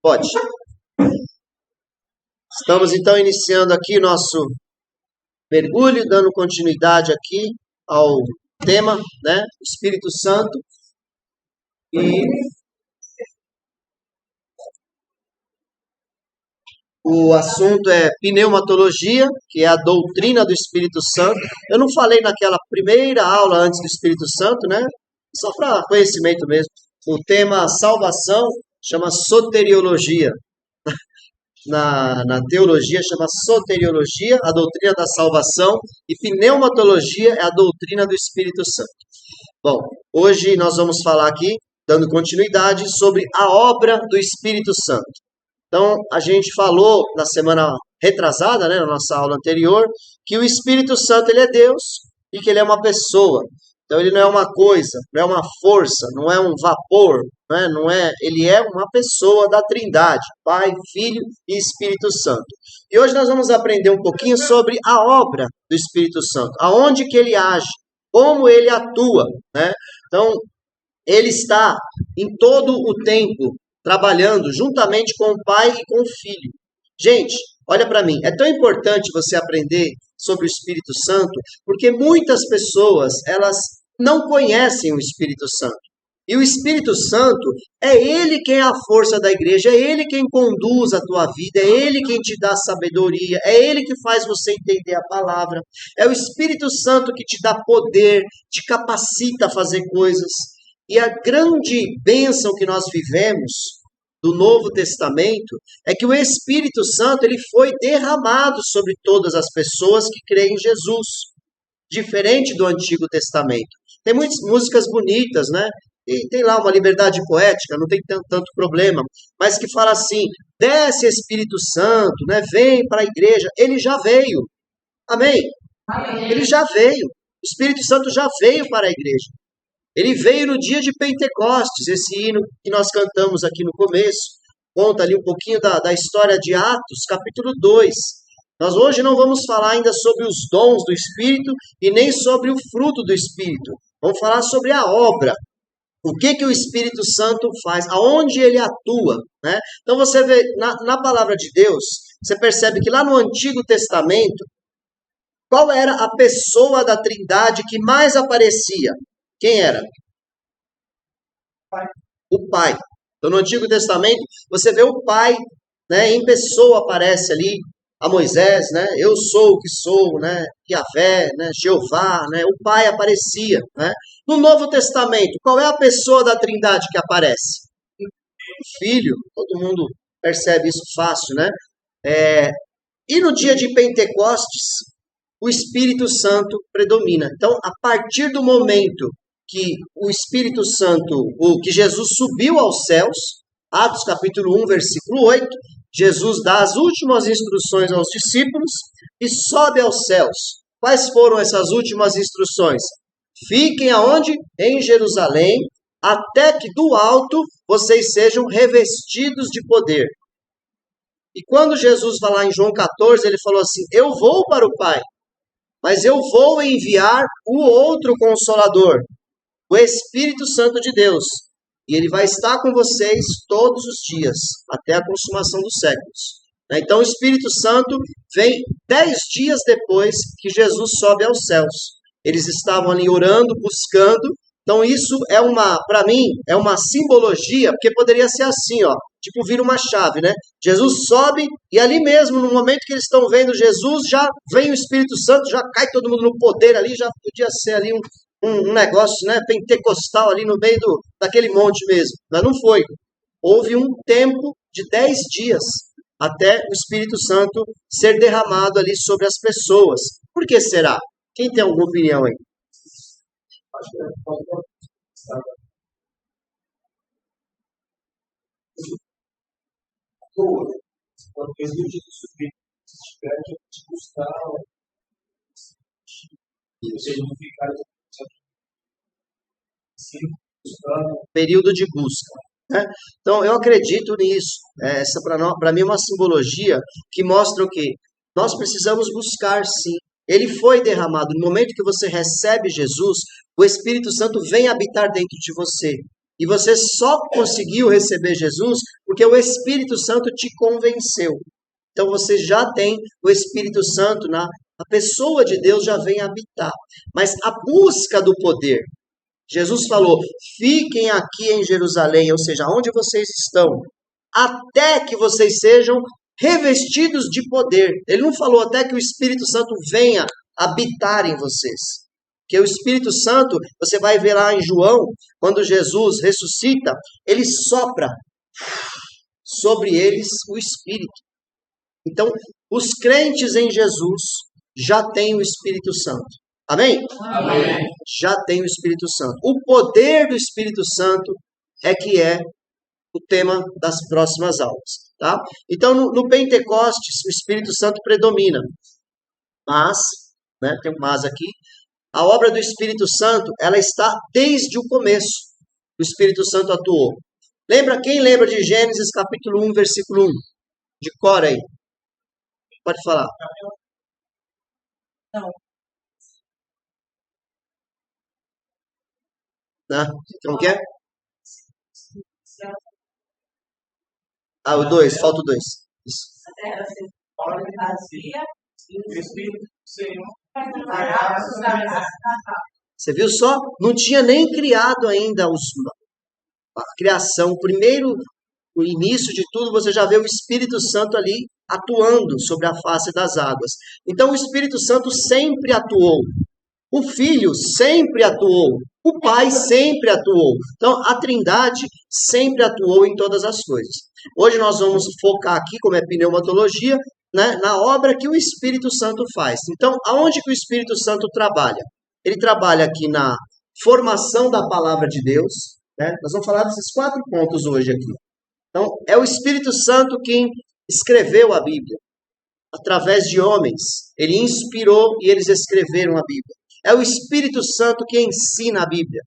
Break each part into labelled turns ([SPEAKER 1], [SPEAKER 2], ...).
[SPEAKER 1] Pode. Estamos então iniciando aqui o nosso mergulho, dando continuidade aqui ao tema, né? Espírito Santo. E o assunto é pneumatologia, que é a doutrina do Espírito Santo. Eu não falei naquela primeira aula antes do Espírito Santo, né? Só para conhecimento mesmo. O tema salvação chama soteriologia. Na teologia chama soteriologia, a doutrina da salvação, e pneumatologia é a doutrina do Espírito Santo. Bom, hoje nós vamos falar aqui, dando continuidade, sobre a obra do Espírito Santo. Então, a gente falou na semana retrasada, né, na nossa aula anterior, que o Espírito Santo ele é Deus e que ele é uma pessoa. Então, ele não é uma coisa, não é uma força, não é um vapor, ele é uma pessoa da Trindade, Pai, Filho e Espírito Santo. E hoje nós vamos aprender um pouquinho sobre a obra do Espírito Santo, aonde que ele age, como ele atua, né? Então, ele está em todo o tempo trabalhando juntamente com o Pai e com o Filho. Gente, olha para mim, é tão importante você aprender sobre o Espírito Santo, porque muitas pessoas, elas não conhecem o Espírito Santo. E o Espírito Santo, é Ele quem é a força da igreja, é Ele quem conduz a tua vida, é Ele quem te dá sabedoria, é Ele que faz você entender a palavra, é o Espírito Santo que te dá poder, te capacita a fazer coisas. E a grande bênção que nós vivemos do Novo Testamento é que o Espírito Santo ele foi derramado sobre todas as pessoas que creem em Jesus, diferente do Antigo Testamento. Tem muitas músicas bonitas, né? E tem lá uma liberdade poética, não tem tanto problema, mas que fala assim, desce Espírito Santo, né? Vem para a igreja. Ele já veio, amém? Ele já veio, o Espírito Santo já veio para a igreja. Ele veio no dia de Pentecostes, esse hino que nós cantamos aqui no começo, conta ali um pouquinho da história de Atos, capítulo 2. Nós hoje não vamos falar ainda sobre os dons do Espírito e nem sobre o fruto do Espírito. Vamos falar sobre a obra. O que o Espírito Santo faz, aonde ele atua, né? Então você vê, na palavra de Deus, você percebe que lá no Antigo Testamento, qual era a pessoa da Trindade que mais aparecia? Quem era? O Pai. Então, no Antigo Testamento, você vê o Pai, né, em pessoa aparece ali, a Moisés, né, eu sou o que sou, né, Yahvé, né, Jeová, né, o Pai aparecia, né. No Novo Testamento, qual é a pessoa da Trindade que aparece? O Filho, todo mundo percebe isso fácil, né. E no dia de Pentecostes, o Espírito Santo predomina. Então, a partir do momento que o Espírito Santo, que Jesus subiu aos céus, Atos capítulo 1, versículo 8, Jesus dá as últimas instruções aos discípulos e sobe aos céus. Quais foram essas últimas instruções? Fiquem aonde? Em Jerusalém, até que do alto vocês sejam revestidos de poder. E quando Jesus vai lá em João 14, ele falou assim, eu vou para o Pai, mas eu vou enviar o outro Consolador, o Espírito Santo de Deus, e ele vai estar com vocês todos os dias, até a consumação dos séculos. Então o Espírito Santo vem 10 dias depois que Jesus sobe aos céus. Eles estavam ali orando, buscando. Então isso para mim, é uma simbologia, porque poderia ser assim, ó, tipo vira uma chave, né? Jesus sobe e ali mesmo, no momento que eles estão vendo Jesus, já vem o Espírito Santo, já cai todo mundo no poder ali, já podia ser ali um negócio, né, pentecostal ali no meio daquele monte mesmo. Mas não foi. Houve um tempo de 10 dias até o Espírito Santo ser derramado ali sobre as pessoas. Por que será? Quem tem alguma opinião aí? Período de busca, né? Então eu acredito nisso. Essa para mim é uma simbologia que mostra o quê? Nós precisamos buscar sim. Ele foi derramado. No momento que você recebe Jesus, o Espírito Santo vem habitar dentro de você. E você só conseguiu receber Jesus porque o Espírito Santo te convenceu. Então você já tem o Espírito Santo, a pessoa de Deus já vem habitar. Mas a busca do poder, Jesus falou, fiquem aqui em Jerusalém, ou seja, onde vocês estão, até que vocês sejam revestidos de poder. Ele não falou até que o Espírito Santo venha habitar em vocês. Porque o Espírito Santo, você vai ver lá em João, quando Jesus ressuscita, ele sopra sobre eles o Espírito. Então, os crentes em Jesus já têm o Espírito Santo. Amém?
[SPEAKER 2] Amém.
[SPEAKER 1] Já tem o Espírito Santo. O poder do Espírito Santo é que é o tema das próximas aulas. Tá? Então, no Pentecostes, o Espírito Santo predomina. Mas, tem um mas aqui, a obra do Espírito Santo, ela está desde o começo. O Espírito Santo atuou. Quem lembra de Gênesis capítulo 1, versículo 1? De cor aí. Pode falar.
[SPEAKER 2] Não.
[SPEAKER 1] Como que é? O 2, falta o 2. Isso.
[SPEAKER 2] A terra se torna vazia e o Espírito do Senhor.
[SPEAKER 1] Você viu só? Não tinha nem criado ainda a criação. O início de tudo, você já vê o Espírito Santo ali atuando sobre a face das águas. Então o Espírito Santo sempre atuou. O Filho sempre atuou. O Pai sempre atuou. Então a Trindade sempre atuou em todas as coisas. Hoje nós vamos focar aqui, como é pneumatologia, na obra que o Espírito Santo faz. Então, aonde que o Espírito Santo trabalha? Ele trabalha aqui na formação da palavra de Deus. Nós vamos falar desses 4 pontos hoje aqui. Então, é o Espírito Santo quem escreveu a Bíblia. Através de homens. Ele inspirou e eles escreveram a Bíblia. É o Espírito Santo que ensina a Bíblia.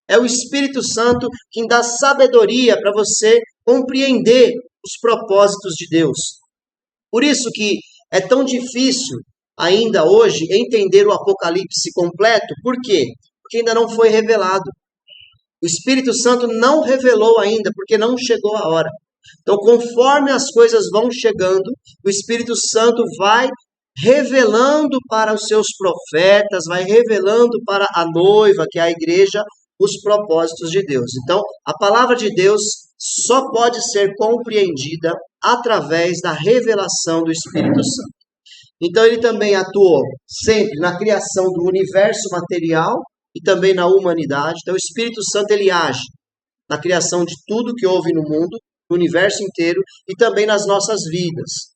[SPEAKER 1] É o Espírito Santo quem dá sabedoria para você compreender os propósitos de Deus. Por isso que é tão difícil ainda hoje entender o Apocalipse completo. Por quê? Porque ainda não foi revelado. O Espírito Santo não revelou ainda, porque não chegou a hora. Então, conforme as coisas vão chegando, o Espírito Santo vai revelando para os seus profetas, vai revelando para a noiva, que é a igreja, os propósitos de Deus. Então, a palavra de Deus só pode ser compreendida através da revelação do Espírito Santo. Então, ele também atuou sempre na criação do universo material e também na humanidade. Então, o Espírito Santo, ele age na criação de tudo que houve no mundo, no universo inteiro, e também nas nossas vidas.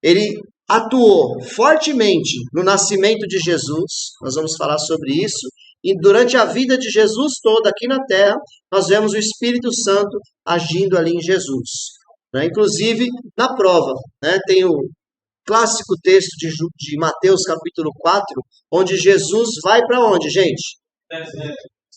[SPEAKER 1] Ele atuou fortemente no nascimento de Jesus, nós vamos falar sobre isso, e durante a vida de Jesus toda aqui na Terra, nós vemos o Espírito Santo agindo ali em Jesus. Inclusive, na prova, tem o clássico texto de Mateus capítulo 4, onde Jesus vai para onde, gente?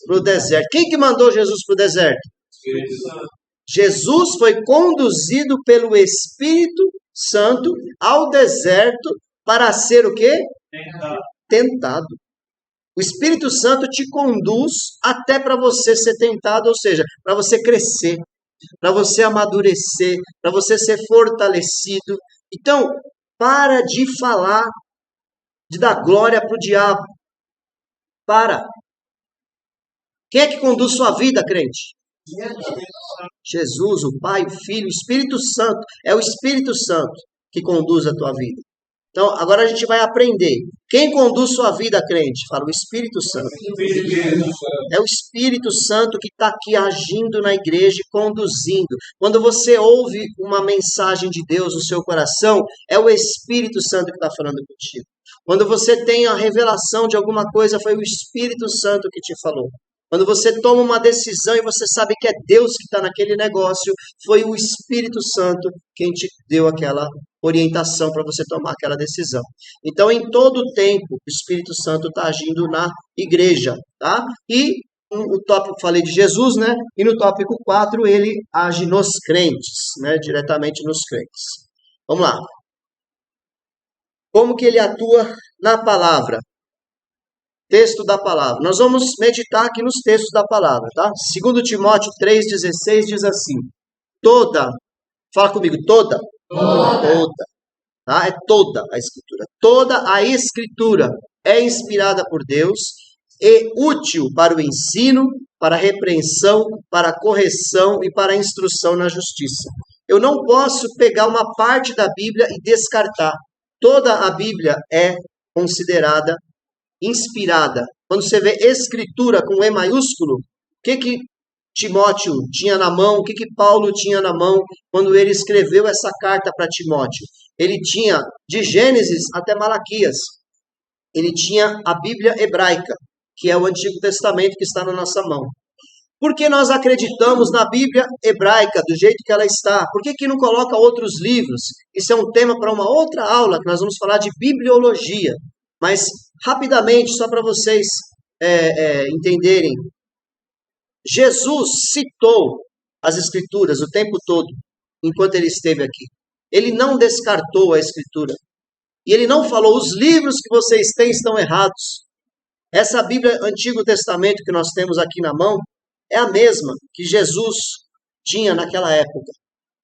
[SPEAKER 1] Para o deserto. Quem que mandou Jesus para o deserto?
[SPEAKER 2] Espírito Santo.
[SPEAKER 1] Jesus foi conduzido pelo Espírito Santo ao deserto para ser o quê? Tentado. O Espírito Santo te conduz até para você ser tentado, ou seja, para você crescer, para você amadurecer, para você ser fortalecido. Então, para de falar, de dar glória para o diabo. Para. Quem é que conduz sua vida, crente? Jesus, o Pai, o Filho, o Espírito Santo. É o Espírito Santo que conduz a tua vida. Então, agora a gente vai aprender. Quem conduz sua vida, crente? Fala, o Espírito Santo. É o Espírito Santo que está aqui agindo na igreja e conduzindo. Quando você ouve uma mensagem de Deus no seu coração, é o Espírito Santo que está falando contigo. Quando você tem a revelação de alguma coisa, foi o Espírito Santo que te falou. Quando você toma uma decisão e você sabe que é Deus que está naquele negócio, foi o Espírito Santo quem te deu aquela orientação para você tomar aquela decisão. Então, em todo o tempo, o Espírito Santo está agindo na igreja, tá? E o tópico, falei de Jesus, E no tópico 4, ele age nos crentes, Diretamente nos crentes. Vamos lá. Como que ele atua na palavra? texto da palavra. Nós vamos meditar aqui nos textos da palavra, tá? 2 Timóteo 3,16 diz assim: toda, fala comigo, toda, tá? É toda a Escritura. Toda a Escritura é inspirada por Deus e útil para o ensino, para a repreensão, para a correção e para a instrução na justiça. Eu não posso pegar uma parte da Bíblia e descartar. Toda a Bíblia é considerada inspirada. Quando você vê Escritura com E maiúsculo, o que Timóteo tinha na mão, o que Paulo tinha na mão quando ele escreveu essa carta para Timóteo? Ele tinha de Gênesis até Malaquias. Ele tinha a Bíblia hebraica, que é o Antigo Testamento que está na nossa mão. Por que nós acreditamos na Bíblia hebraica, do jeito que ela está? Por que não coloca outros livros? Isso é um tema para uma outra aula, que nós vamos falar de bibliologia. Mas, rapidamente, só para vocês entenderem, Jesus citou as Escrituras o tempo todo, enquanto ele esteve aqui. Ele não descartou a Escritura. E ele não falou, os livros que vocês têm estão errados. Essa Bíblia Antigo Testamento que nós temos aqui na mão é a mesma que Jesus tinha naquela época.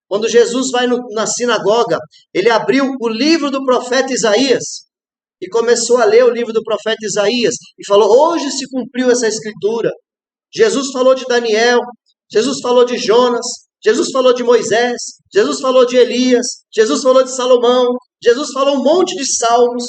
[SPEAKER 1] Quando Jesus vai na sinagoga, ele abriu o livro do profeta Isaías e começou a ler o livro do profeta Isaías e falou, hoje se cumpriu essa escritura. Jesus falou de Daniel, Jesus falou de Jonas, Jesus falou de Moisés, Jesus falou de Elias, Jesus falou de Salomão, Jesus falou um monte de salmos.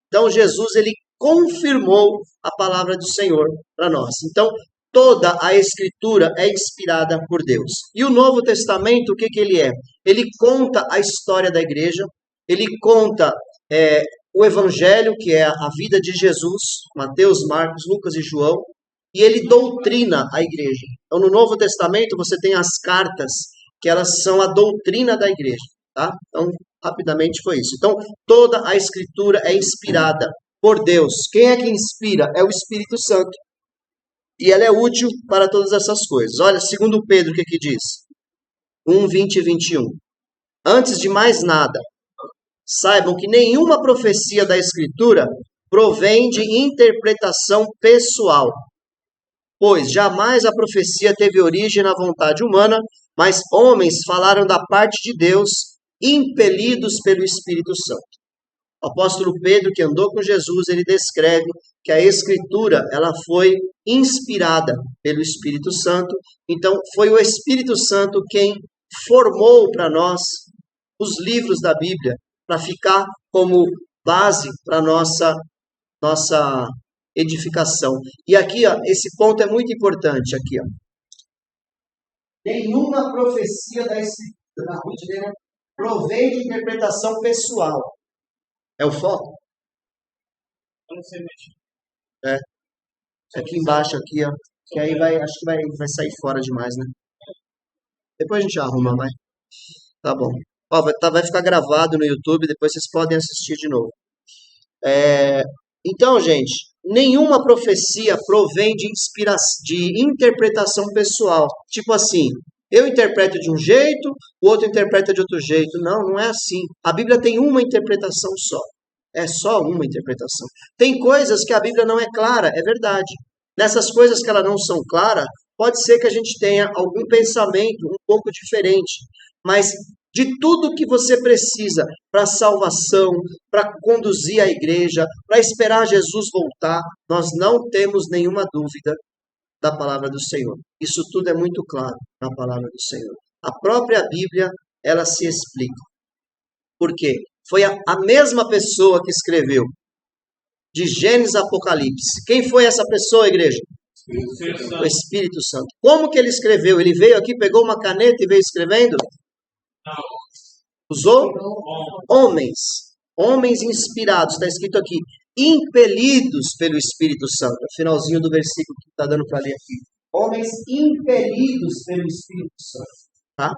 [SPEAKER 1] Então Jesus, ele confirmou a palavra do Senhor para nós. Então, toda a Escritura é inspirada por Deus. E o Novo Testamento, o que ele é? Ele conta a história da igreja, ele conta o Evangelho, que é a vida de Jesus, Mateus, Marcos, Lucas e João, e ele doutrina a igreja. Então, no Novo Testamento, você tem as cartas, que elas são a doutrina da igreja. Tá? Então, rapidamente foi isso. Então, toda a Escritura é inspirada por Deus. Quem é que inspira? É o Espírito Santo. E ela é útil para todas essas coisas. Olha, segundo Pedro, o que diz? 1, 20 e 21. Antes de mais nada, saibam que nenhuma profecia da Escritura provém de interpretação pessoal, pois jamais a profecia teve origem na vontade humana, mas homens falaram da parte de Deus, impelidos pelo Espírito Santo. O apóstolo Pedro, que andou com Jesus, ele descreve que a Escritura ela foi inspirada pelo Espírito Santo. Então, foi o Espírito Santo quem formou para nós os livros da Bíblia, para ficar como base para nossa edificação. E aqui, ó, esse ponto é muito importante. Aqui, ó. Nenhuma profecia da Escritura provém de interpretação pessoal. É o foco?
[SPEAKER 2] Eu não sei mexer.
[SPEAKER 1] Aqui embaixo, aqui, ó. Que aí acho que vai sair fora demais, né? Depois a gente arruma, vai. Tá bom. Ó, vai ficar gravado no YouTube, depois vocês podem assistir de novo. Então, gente, nenhuma profecia provém de interpretação pessoal. Tipo assim, eu interpreto de um jeito, o outro interpreta de outro jeito. Não é assim. A Bíblia tem uma interpretação só. É só uma interpretação. Tem coisas que a Bíblia não é clara, é verdade. Nessas coisas que elas não são claras, pode ser que a gente tenha algum pensamento um pouco diferente. Mas de tudo que você precisa para salvação, para conduzir a igreja, para esperar Jesus voltar, nós não temos nenhuma dúvida da palavra do Senhor. Isso tudo é muito claro na palavra do Senhor. A própria Bíblia, ela se explica. Por quê? Foi a mesma pessoa que escreveu de Gênesis a Apocalipse. Quem foi essa pessoa, igreja? O Espírito Santo. Como que ele escreveu? Ele veio aqui, pegou uma caneta e veio escrevendo?
[SPEAKER 2] Não.
[SPEAKER 1] Usou? Homens inspirados, está escrito aqui, impelidos pelo Espírito Santo. É o finalzinho do versículo que está dando para ler aqui. Homens impelidos pelo Espírito Santo. Tá?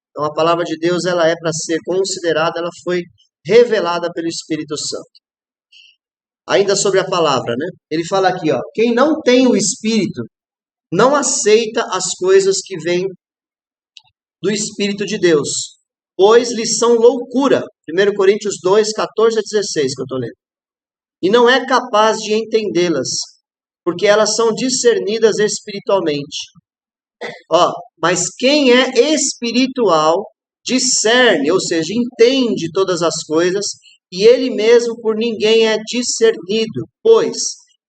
[SPEAKER 1] Então a palavra de Deus ela é para ser considerada, ela foi revelada pelo Espírito Santo. Ainda sobre a palavra, né? Ele fala aqui, ó, quem não tem o Espírito não aceita as coisas que vêm do Espírito de Deus, pois lhes são loucura. 1 Coríntios 2, 14 a 16 que eu estou lendo. e não é capaz de entendê-las, porque elas são discernidas espiritualmente. Ó, mas quem é espiritual discerne, ou seja, entende todas as coisas, e ele mesmo por ninguém é discernido. Pois,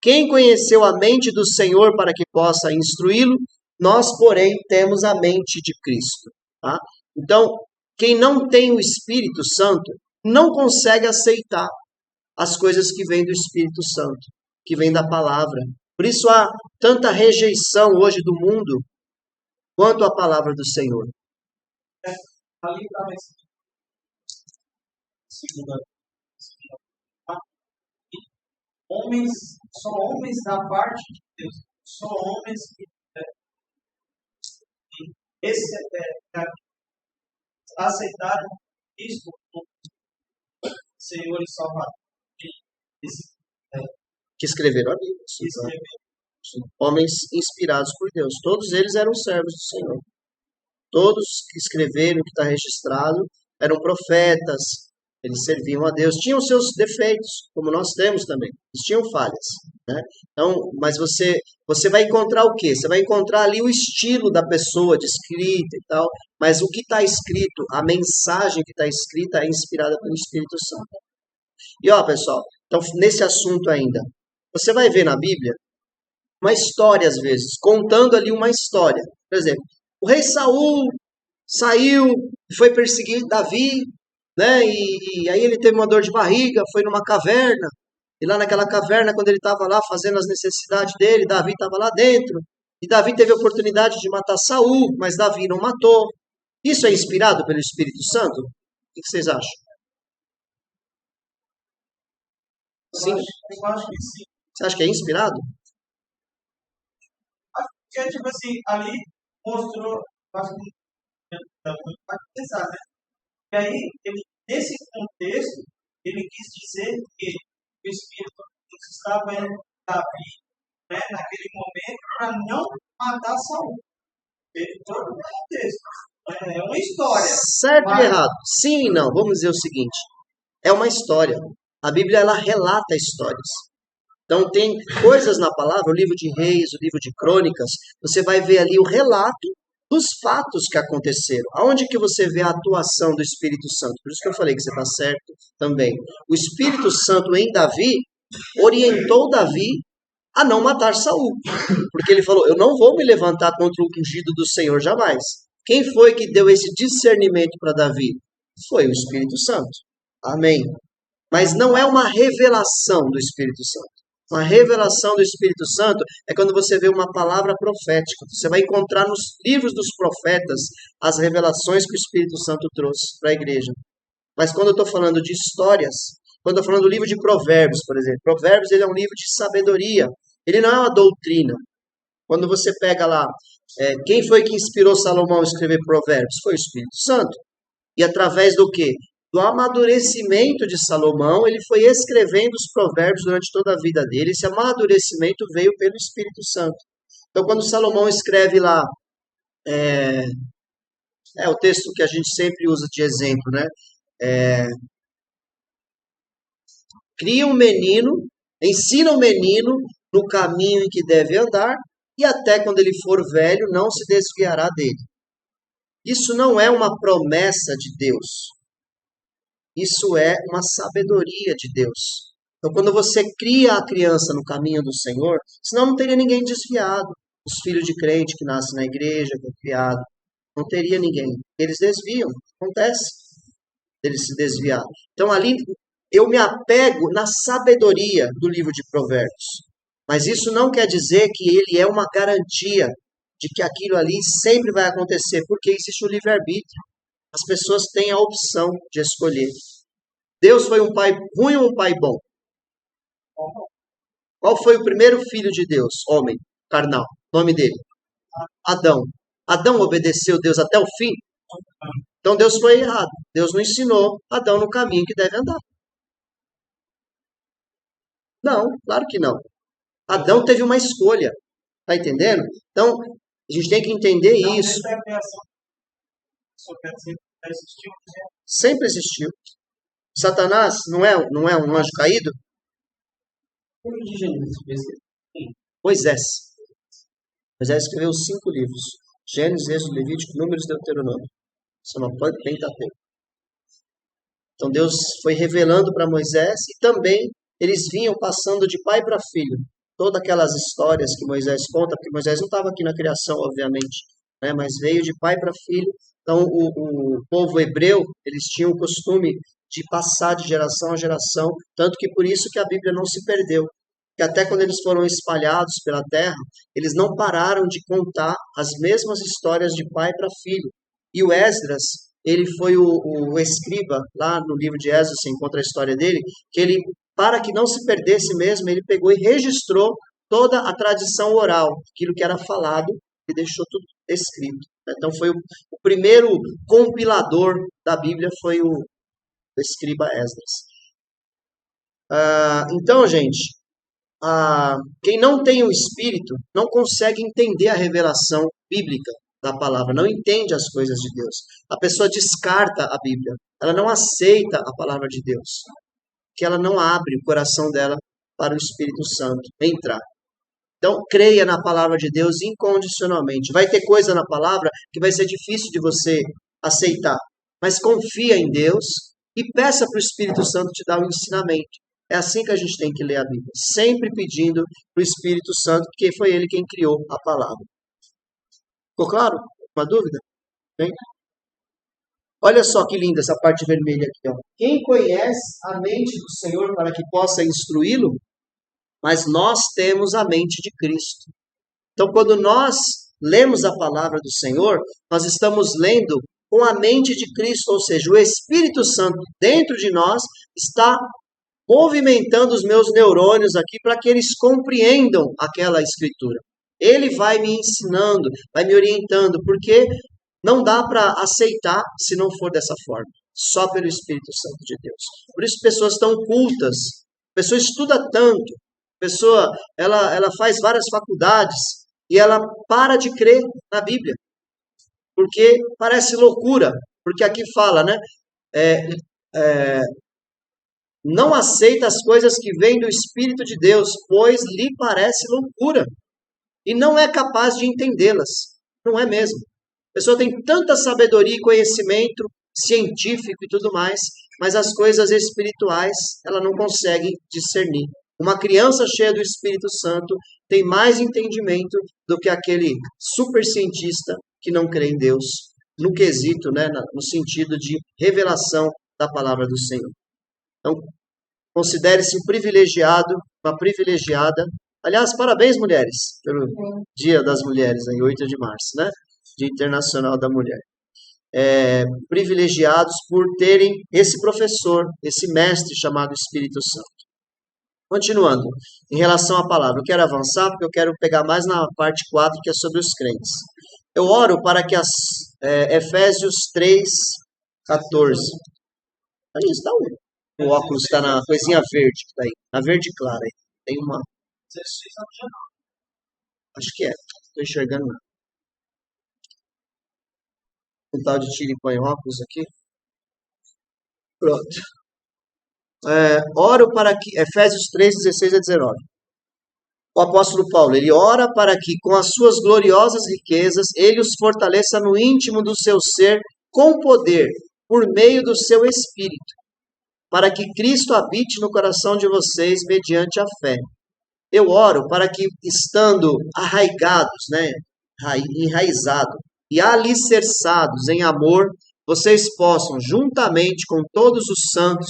[SPEAKER 1] quem conheceu a mente do Senhor para que possa instruí-lo? Nós, porém, temos a mente de Cristo. Tá? Então, quem não tem o Espírito Santo não consegue aceitar as coisas que vêm do Espírito Santo, que vêm da palavra. Por isso há tanta rejeição hoje do mundo quanto à palavra do Senhor.
[SPEAKER 2] Ali está nesse segunda. Homens, só homens da parte de Deus, só homens que aceitaram Cristo como Senhor e Salvador.
[SPEAKER 1] Que escreveram a Bíblia. Sim. Homens inspirados por Deus. Todos eles eram servos do Senhor. Todos que escreveram, que está registrado, eram profetas. Eles serviam a Deus. Tinham seus defeitos, como nós temos também. Eles tinham falhas. Né? Então, mas você vai encontrar o quê? Você vai encontrar ali o estilo da pessoa, de escrita e tal. Mas o que está escrito, a mensagem que está escrita é inspirada pelo Espírito Santo. E ó, pessoal, então nesse assunto ainda, você vai ver na Bíblia uma história às vezes, contando ali uma história. Por exemplo, o rei Saul saiu, foi perseguir Davi, né? E aí ele teve uma dor de barriga, foi numa caverna, e lá naquela caverna, quando ele estava lá fazendo as necessidades dele, Davi estava lá dentro, e Davi teve a oportunidade de matar Saul, mas Davi não matou. Isso é inspirado pelo Espírito Santo? O que vocês acham? Sim?
[SPEAKER 2] Eu acho que sim.
[SPEAKER 1] Você acha que é inspirado?
[SPEAKER 2] Porque, tipo assim, ali mostrou, acho que vai pensar, né? E aí, nesse contexto, ele quis dizer que o Espírito estava em Davi, né, naquele momento, para não matar Saul. Ele todo o contexto. É uma história.
[SPEAKER 1] Certo e errado? Sim e não. Vamos dizer o seguinte. É uma história. A Bíblia, ela relata histórias. Então, tem coisas na palavra, o livro de Reis, o livro de Crônicas, você vai ver ali o relato dos fatos que aconteceram. Aonde que você vê a atuação do Espírito Santo? Por isso que eu falei que você está certo também. O Espírito Santo em Davi orientou Davi a não matar Saul. Porque ele falou, eu não vou me levantar contra o ungido do Senhor jamais. Quem foi que deu esse discernimento para Davi? Foi o Espírito Santo. Amém. Mas não é uma revelação do Espírito Santo. Uma revelação do Espírito Santo é quando você vê uma palavra profética. Você vai encontrar nos livros dos profetas as revelações que o Espírito Santo trouxe para a igreja. Mas quando eu estou falando de histórias, quando eu estou falando do livro de Provérbios, por exemplo, Provérbios ele é um livro de sabedoria. Ele não é uma doutrina. Quando você pega lá, quem foi que inspirou Salomão a escrever Provérbios? Foi o Espírito Santo. E através do quê? Do amadurecimento de Salomão, ele foi escrevendo os provérbios durante toda a vida dele. Esse amadurecimento veio pelo Espírito Santo. Então, quando Salomão escreve lá, o texto que a gente sempre usa de exemplo, né? Cria um menino, ensina o menino no caminho em que deve andar, e até quando ele for velho, não se desviará dele. Isso não é uma promessa de Deus. Isso é uma sabedoria de Deus. Então, quando você cria a criança no caminho do Senhor, senão não teria ninguém desviado. Os filhos de crente que nascem na igreja, que é criado, não teria ninguém. Eles desviam. Acontece deles se desviar. Então, ali, eu me apego na sabedoria do livro de Provérbios. Mas isso não quer dizer que ele é uma garantia de que aquilo ali sempre vai acontecer, porque existe o livre-arbítrio. As pessoas têm a opção de escolher. Deus foi um pai ruim ou um pai bom? Qual foi o primeiro filho de Deus? Homem, carnal. O nome dele? Adão. Adão obedeceu Deus até o fim? Então Deus foi errado. Deus não ensinou Adão no caminho que deve andar. Não, claro que não. Adão teve uma escolha. Tá entendendo? Então, a gente tem que entender isso. Sempre existiu. Satanás não é um anjo caído?
[SPEAKER 2] Livro de Gênesis,
[SPEAKER 1] Moisés. Moisés escreveu 5 livros. Gênesis, Êxodo, Levítico, Números e Deuteronômio. Isso é uma Pentateuco. Então Deus foi revelando para Moisés e também eles vinham passando de pai para filho. Todas aquelas histórias que Moisés conta, porque Moisés não estava aqui na criação, obviamente, né, mas veio de pai para filho. Então o povo hebreu, eles tinham o costume de passar de geração a geração, tanto que por isso que a Bíblia não se perdeu. Que até quando eles foram espalhados pela terra, eles não pararam de contar as mesmas histórias de pai para filho. E o Esdras, ele foi o escriba, lá no livro de Esdras, você encontra a história dele, que ele, para que não se perdesse mesmo, ele pegou e registrou toda a tradição oral, aquilo que era falado, e deixou tudo escrito. Então foi o primeiro compilador da Bíblia, foi o escriba Esdras. Então, gente, quem não tem o Espírito não consegue entender a revelação bíblica da palavra, não entende as coisas de Deus. A pessoa descarta a Bíblia, ela não aceita a palavra de Deus, que ela não abre o coração dela para o Espírito Santo entrar. Então, creia na palavra de Deus incondicionalmente. Vai ter coisa na palavra que vai ser difícil de você aceitar, mas confia em Deus e peça para o Espírito Santo te dar o ensinamento. É assim que a gente tem que ler a Bíblia, sempre pedindo para o Espírito Santo, porque foi ele quem criou a palavra. Ficou claro? Uma dúvida? Bem? Olha só que linda essa parte vermelha aqui. Ó. Quem conhece a mente do Senhor para que possa instruí-lo? Mas nós temos a mente de Cristo. Então, quando nós lemos a palavra do Senhor, nós estamos lendo com a mente de Cristo, ou seja, o Espírito Santo dentro de nós está movimentando os meus neurônios aqui para que eles compreendam aquela escritura. Ele vai me ensinando, vai me orientando, porque não dá para aceitar se não for dessa forma, só pelo Espírito Santo de Deus. Por isso pessoas tão cultas, a pessoa estuda tanto, a pessoa ela faz várias faculdades e ela para de crer na Bíblia, porque parece loucura, porque aqui fala, né? Não aceita as coisas que vêm do Espírito de Deus, pois lhe parece loucura. E não é capaz de entendê-las. Não é mesmo. A pessoa tem tanta sabedoria e conhecimento científico e tudo mais, mas as coisas espirituais ela não consegue discernir. Uma criança cheia do Espírito Santo tem mais entendimento do que aquele super cientista que não crê em Deus, no quesito, né, no sentido de revelação da palavra do Senhor. Então, considere-se um privilegiado, uma privilegiada. Aliás, parabéns, mulheres, pelo Dia das Mulheres, aí, 8 de março, né? Dia Internacional da Mulher. Privilegiados por terem esse professor, esse mestre chamado Espírito Santo. Continuando, em relação à palavra, eu quero avançar porque eu quero pegar mais na parte 4, que é sobre os crentes. Eu oro para que Efésios 3, 14. Ali está o óculos está na coisinha verde, que tá aí, na verde clara aí. Tem uma. Acho que é. Estou enxergando nada. Um tal de tira e põe óculos aqui. Pronto. Oro para que. Efésios 3, 16 a 19. O apóstolo Paulo, ele ora para que, com as suas gloriosas riquezas, ele os fortaleça no íntimo do seu ser com poder, por meio do seu Espírito, para que Cristo habite no coração de vocês mediante a fé. Eu oro para que, estando arraigados, né, enraizados e alicerçados em amor, vocês possam, juntamente com todos os santos,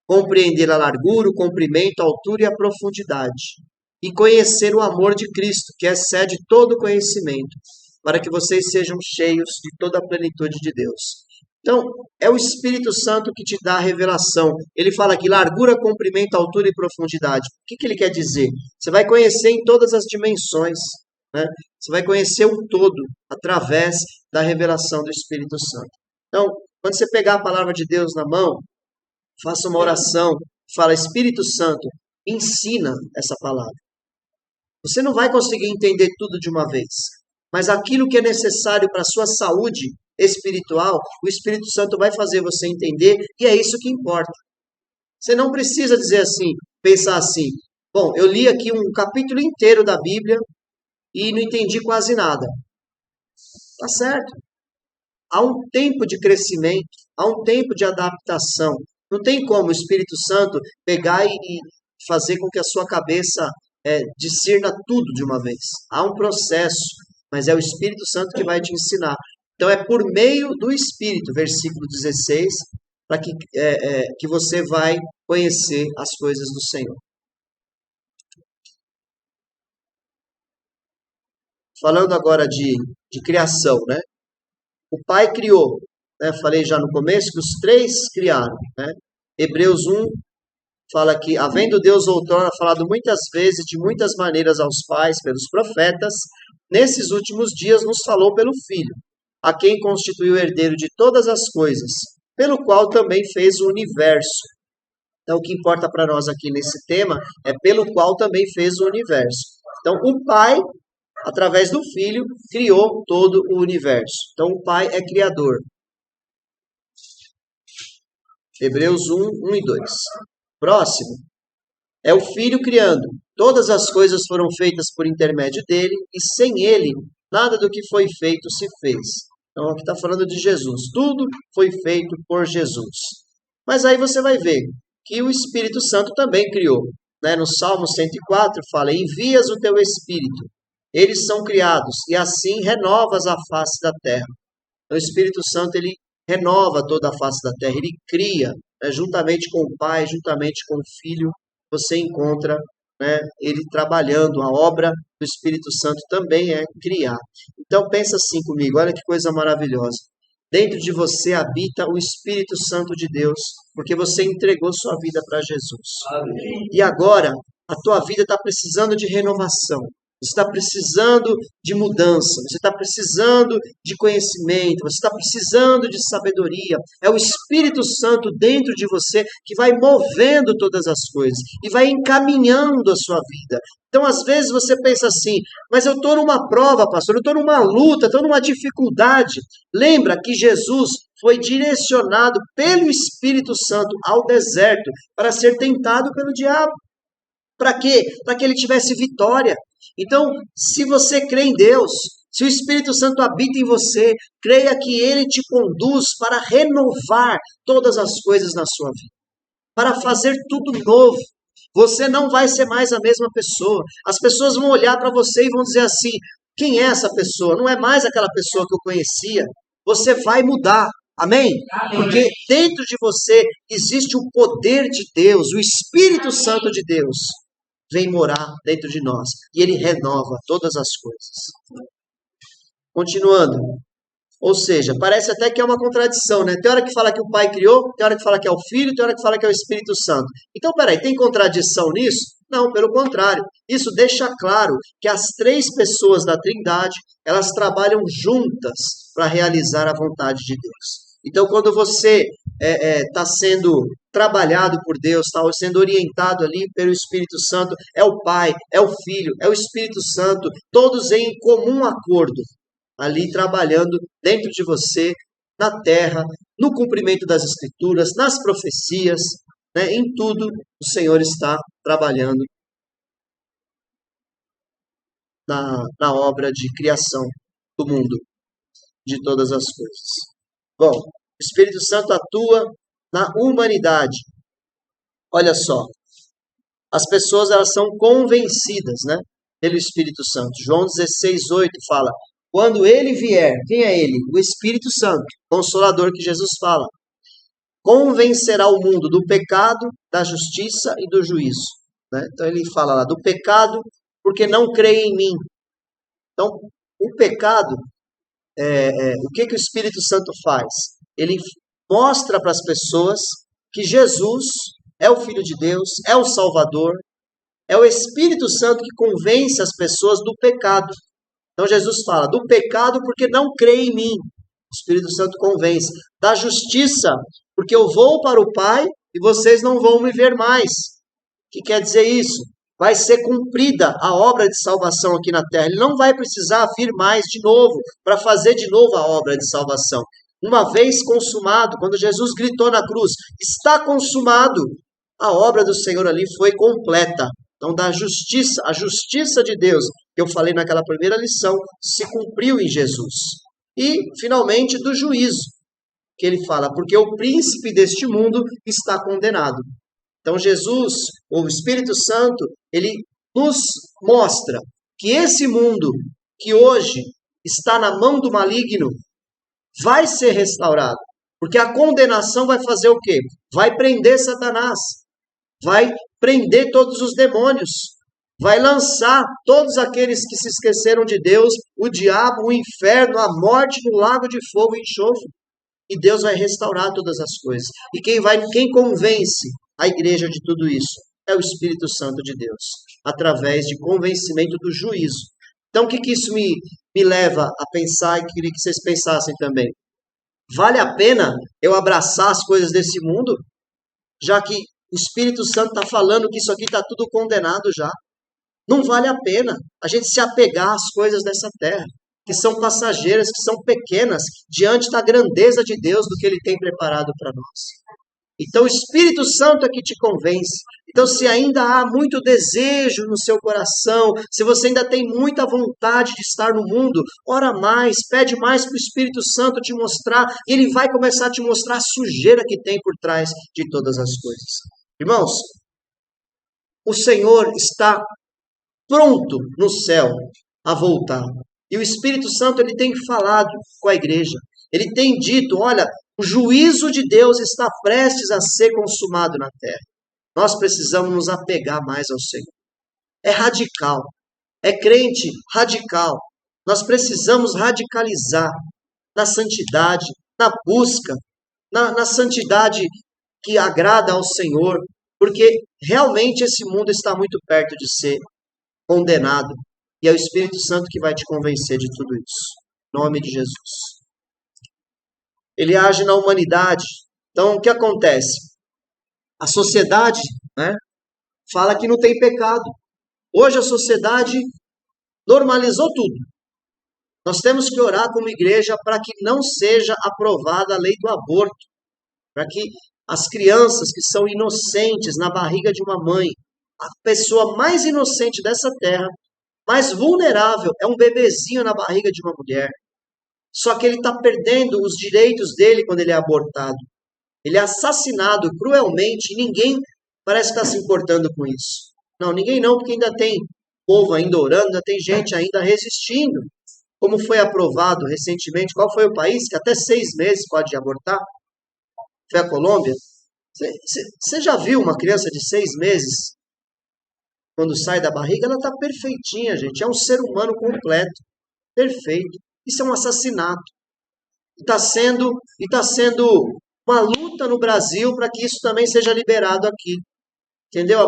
[SPEAKER 1] compreender a largura, o comprimento, a altura e a profundidade, e conhecer o amor de Cristo, que excede todo conhecimento, para que vocês sejam cheios de toda a plenitude de Deus. Então, é o Espírito Santo que te dá a revelação. Ele fala aqui, largura, comprimento, altura e profundidade. O que ele quer dizer? Você vai conhecer em todas as dimensões, né? Você vai conhecer o todo através da revelação do Espírito Santo. Então, quando você pegar a palavra de Deus na mão, faça uma oração, fala, Espírito Santo, ensina essa palavra. Você não vai conseguir entender tudo de uma vez, mas aquilo que é necessário para a sua saúde espiritual, o Espírito Santo vai fazer você entender, e é isso que importa. Você não precisa dizer assim, pensar assim, Bom, eu li aqui um capítulo inteiro da Bíblia e não entendi quase nada. Tá certo. Há um tempo de crescimento, há um tempo de adaptação. Não tem como o Espírito Santo pegar e fazer com que a sua cabeça discirna tudo de uma vez. Há um processo, mas é o Espírito Santo que vai te ensinar. Então é por meio do Espírito, versículo 16, para que você vai conhecer as coisas do Senhor. Falando agora de criação, né? O Pai criou, né? Falei já no começo que os três criaram, né? Hebreus 1 fala que, havendo Deus outrora falado muitas vezes, de muitas maneiras aos pais, pelos profetas, nesses últimos dias nos falou pelo Filho, a quem constituiu o herdeiro de todas as coisas, pelo qual também fez o universo. Então, o que importa para nós aqui nesse tema é pelo qual também fez o universo. Então, o Pai, através do Filho, criou todo o universo. Então, o Pai é criador. Hebreus 1, 1 e 2. Próximo. É o Filho criando. Todas as coisas foram feitas por intermédio dele, e sem ele, nada do que foi feito se fez. Então, aqui está falando de Jesus. Tudo foi feito por Jesus. Mas aí você vai ver que o Espírito Santo também criou. Né? No Salmo 104 fala, envias o teu Espírito. Eles são criados, e assim renovas a face da terra. Então, o Espírito Santo, ele renova toda a face da terra, ele cria, né, juntamente com o Pai, juntamente com o Filho, você encontra, né, ele trabalhando. A obra do Espírito Santo também é criar. Então pensa assim comigo, olha que coisa maravilhosa. Dentro de você habita o Espírito Santo de Deus, porque você entregou sua vida para Jesus. Amém. E agora, a tua vida está precisando de renovação. Você está precisando de mudança, você está precisando de conhecimento, você está precisando de sabedoria. É o Espírito Santo dentro de você que vai movendo todas as coisas e vai encaminhando a sua vida. Então, às vezes você pensa assim, mas eu estou numa prova, pastor, eu estou numa luta, estou numa dificuldade. Lembra que Jesus foi direcionado pelo Espírito Santo ao deserto para ser tentado pelo diabo. Para quê? Para que ele tivesse vitória. Então, se você crê em Deus, se o Espírito Santo habita em você, creia que ele te conduz para renovar todas as coisas na sua vida, para fazer tudo novo. Você não vai ser mais a mesma pessoa. As pessoas vão olhar para você e vão dizer assim, quem é essa pessoa? Não é mais aquela pessoa que eu conhecia. Você vai mudar. Amém? Amém? Porque dentro de você existe o poder de Deus, o Espírito Santo de Deus vem morar dentro de nós e ele renova todas as coisas. Continuando. Ou seja, parece até que é uma contradição, né? Tem hora que fala que o Pai criou, tem hora que fala que é o Filho, tem hora que fala que é o Espírito Santo. Então, peraí, tem contradição nisso? Não, pelo contrário. Isso deixa claro que as três pessoas da Trindade, elas trabalham juntas para realizar a vontade de Deus. Então, quando você está sendo trabalhado por Deus, está sendo orientado ali pelo Espírito Santo, é o Pai, é o Filho, é o Espírito Santo, todos em comum acordo, ali trabalhando dentro de você, na terra, no cumprimento das Escrituras, nas profecias, né, em tudo o Senhor está trabalhando na obra de criação do mundo, de todas as coisas. Bom, o Espírito Santo atua na humanidade. Olha só, as pessoas elas são convencidas, né, pelo Espírito Santo. João 16:8 fala, quando ele vier, quem é ele? O Espírito Santo, Consolador que Jesus fala. Convencerá o mundo do pecado, da justiça e do juízo. Né? Então ele fala lá, do pecado, porque não crê em mim. Então, o pecado, o que o Espírito Santo faz? Ele mostra para as pessoas que Jesus é o Filho de Deus, é o Salvador, é o Espírito Santo que convence as pessoas do pecado. Então Jesus fala, do pecado porque não crê em mim. O Espírito Santo convence. Da justiça, porque eu vou para o Pai e vocês não vão me ver mais. O que quer dizer isso? Vai ser cumprida a obra de salvação aqui na terra. Ele não vai precisar vir mais de novo para fazer de novo a obra de salvação. Uma vez consumado, quando Jesus gritou na cruz, está consumado, a obra do Senhor ali foi completa. Então, da justiça, a justiça de Deus, que eu falei naquela primeira lição, se cumpriu em Jesus. E, finalmente, do juízo, que ele fala, porque o príncipe deste mundo está condenado. Então, Jesus, o Espírito Santo, ele nos mostra que esse mundo que hoje está na mão do maligno vai ser restaurado. Porque a condenação vai fazer o quê? Vai prender Satanás, vai prender todos os demônios, vai lançar todos aqueles que se esqueceram de Deus, o diabo, o inferno, a morte no lago de fogo e enxofre. E Deus vai restaurar todas as coisas. E quem convence a igreja de tudo isso é o Espírito Santo de Deus, através de convencimento do juízo. Então, o que isso me leva a pensar, e queria que vocês pensassem também? Vale a pena eu abraçar as coisas desse mundo, já que o Espírito Santo está falando que isso aqui está tudo condenado já? Não vale a pena a gente se apegar às coisas dessa terra, que são passageiras, que são pequenas, diante da grandeza de Deus, do que Ele tem preparado para nós. Então o Espírito Santo é que te convence. Então se ainda há muito desejo no seu coração, se você ainda tem muita vontade de estar no mundo, ora mais, pede mais para o Espírito Santo te mostrar, e ele vai começar a te mostrar a sujeira que tem por trás de todas as coisas. Irmãos, o Senhor está pronto no céu a voltar. E o Espírito Santo ele tem falado com a igreja. Ele tem dito, olha, o juízo de Deus está prestes a ser consumado na terra. Nós precisamos nos apegar mais ao Senhor. É radical. É crente radical. Nós precisamos radicalizar na santidade, na busca, na santidade que agrada ao Senhor, porque realmente esse mundo está muito perto de ser condenado. E é o Espírito Santo que vai te convencer de tudo isso. Em nome de Jesus. Ele age na humanidade. Então, o que acontece? A sociedade, fala que não tem pecado. Hoje a sociedade normalizou tudo. Nós temos que orar como igreja para que não seja aprovada a lei do aborto. Para que as crianças que são inocentes na barriga de uma mãe, a pessoa mais inocente dessa terra, mais vulnerável, é um bebezinho na barriga de uma mulher. Só que ele está perdendo os direitos dele quando ele é abortado. Ele é assassinado cruelmente e ninguém parece estar se importando com isso. Não, ninguém não, porque ainda tem povo ainda orando, ainda tem gente ainda resistindo. Como foi aprovado recentemente, qual foi o país que até 6 meses pode abortar? Foi a Colômbia. Você já viu uma criança de 6 meses, quando sai da barriga? Ela está perfeitinha, gente. É um ser humano completo, perfeito. Isso é um assassinato. E está sendo uma luta no Brasil para que isso também seja liberado aqui. Entendeu?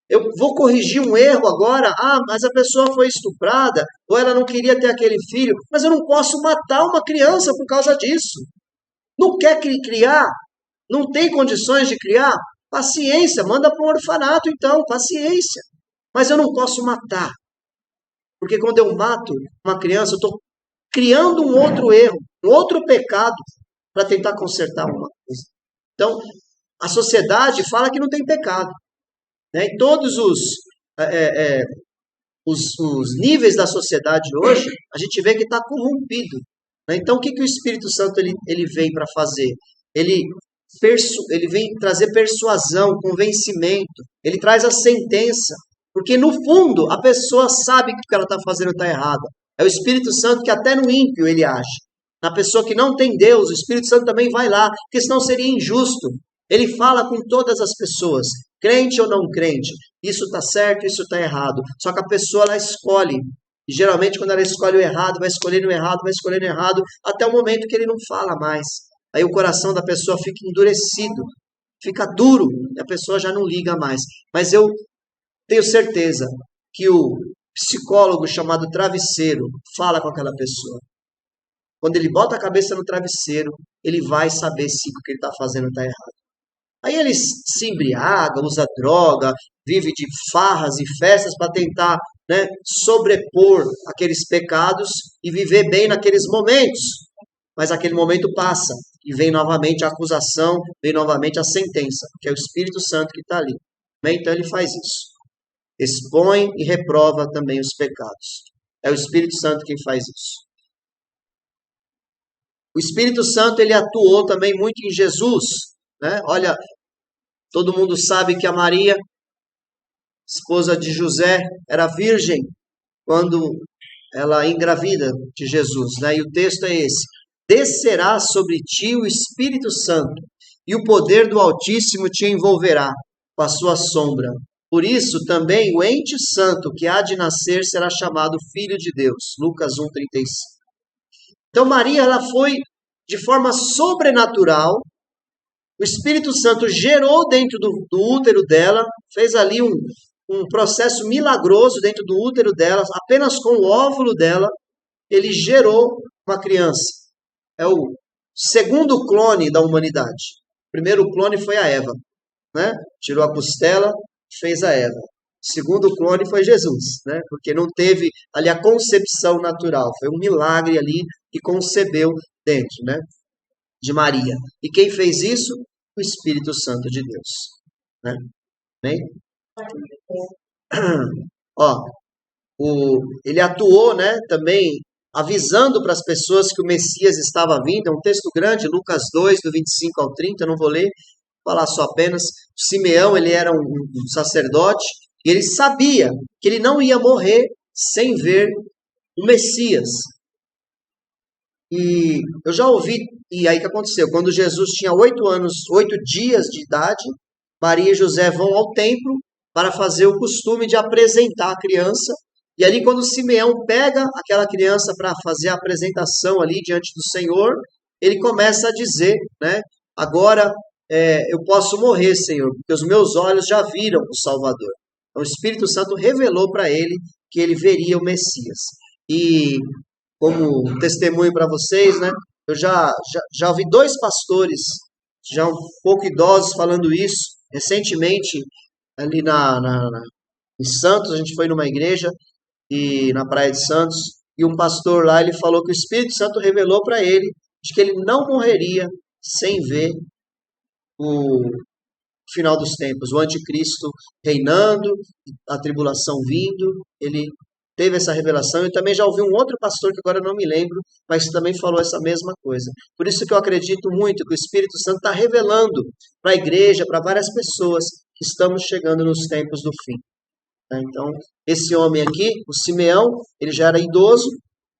[SPEAKER 1] Eu vou corrigir um erro agora. Mas a pessoa foi estuprada, ou ela não queria ter aquele filho. Mas eu não posso matar uma criança por causa disso. Não quer criar? Não tem condições de criar? Paciência, manda para um orfanato então, paciência. Mas eu não posso matar. Porque quando eu mato uma criança, eu estou criando um outro erro, um outro pecado, para tentar consertar uma coisa. Então, a sociedade fala que não tem pecado. E todos os níveis da sociedade hoje, a gente vê que está corrompido. Então, o que o Espírito Santo ele vem para fazer? Ele vem trazer persuasão, convencimento. Ele traz a sentença. Porque, no fundo, a pessoa sabe que o que ela está fazendo está errado. É o Espírito Santo que até no ímpio ele age. Na pessoa que não tem Deus, o Espírito Santo também vai lá, porque senão seria injusto. Ele fala com todas as pessoas, crente ou não crente. Isso está certo, isso está errado. Só que a pessoa ela escolhe. E geralmente quando ela escolhe o errado, vai escolhendo o errado, vai escolhendo o errado, até o momento que ele não fala mais. Aí o coração da pessoa fica endurecido, fica duro, e a pessoa já não liga mais. Mas eu tenho certeza que o psicólogo chamado travesseiro fala com aquela pessoa. Quando ele bota a cabeça no travesseiro, ele vai saber se o que ele está fazendo está errado. Aí ele se embriaga, usa droga, vive de farras e festas para tentar sobrepor aqueles pecados e viver bem naqueles momentos. Mas aquele momento passa e vem novamente a acusação, vem novamente a sentença, que é o Espírito Santo que está ali. Então ele faz isso. expõe e reprova também os pecados. É o Espírito Santo quem faz isso. O Espírito Santo, ele atuou também muito em Jesus, né? Olha, todo mundo sabe que a Maria, esposa de José, era virgem quando ela engravida de Jesus, né? E o texto é esse: descerá sobre ti o Espírito Santo, e o poder do Altíssimo te envolverá com a sua sombra. Por isso também o ente santo que há de nascer será chamado Filho de Deus. Lucas 1,35. Então Maria, ela foi de forma sobrenatural. O Espírito Santo gerou dentro do útero dela, fez ali um processo milagroso dentro do útero dela, apenas com o óvulo dela, ele gerou uma criança. É o segundo clone da humanidade. O primeiro clone foi a Eva, né? Tirou a costela, fez a Eva. O segundo clone foi Jesus, né? Porque não teve ali a concepção natural. Foi um milagre ali que concebeu dentro, né? De Maria. E quem fez isso? O Espírito Santo de Deus, né? Bem? Ó, ele atuou, né, também avisando para as pessoas que o Messias estava vindo. É um texto grande, Lucas 2, do 25 ao 30, eu não vou ler, vou falar só apenas. Simeão, ele era um sacerdote, e ele sabia que ele não ia morrer sem ver o Messias. E eu já ouvi, e aí o que aconteceu? Quando Jesus tinha 8 dias de idade, Maria e José vão ao templo para fazer o costume de apresentar a criança. E ali quando Simeão pega aquela criança para fazer a apresentação ali diante do Senhor, ele começa a dizer, né? Agora eu posso morrer, Senhor, porque os meus olhos já viram o Salvador. Então o Espírito Santo revelou para ele que ele veria o Messias. E como testemunho para vocês, né? Eu já ouvi 2 pastores, já um pouco idosos, falando isso. Recentemente, ali em Santos, a gente foi numa igreja, e na Praia de Santos, e um pastor lá, ele falou que o Espírito Santo revelou para ele de que ele não morreria sem ver o final dos tempos, o anticristo reinando, a tribulação vindo. Ele teve essa revelação. Eu também já ouvi um outro pastor, que agora eu não me lembro, mas também falou essa mesma coisa. Por isso que eu acredito muito que o Espírito Santo está revelando para a igreja, para várias pessoas, que estamos chegando nos tempos do fim. Então, esse homem aqui, o Simeão, ele já era idoso,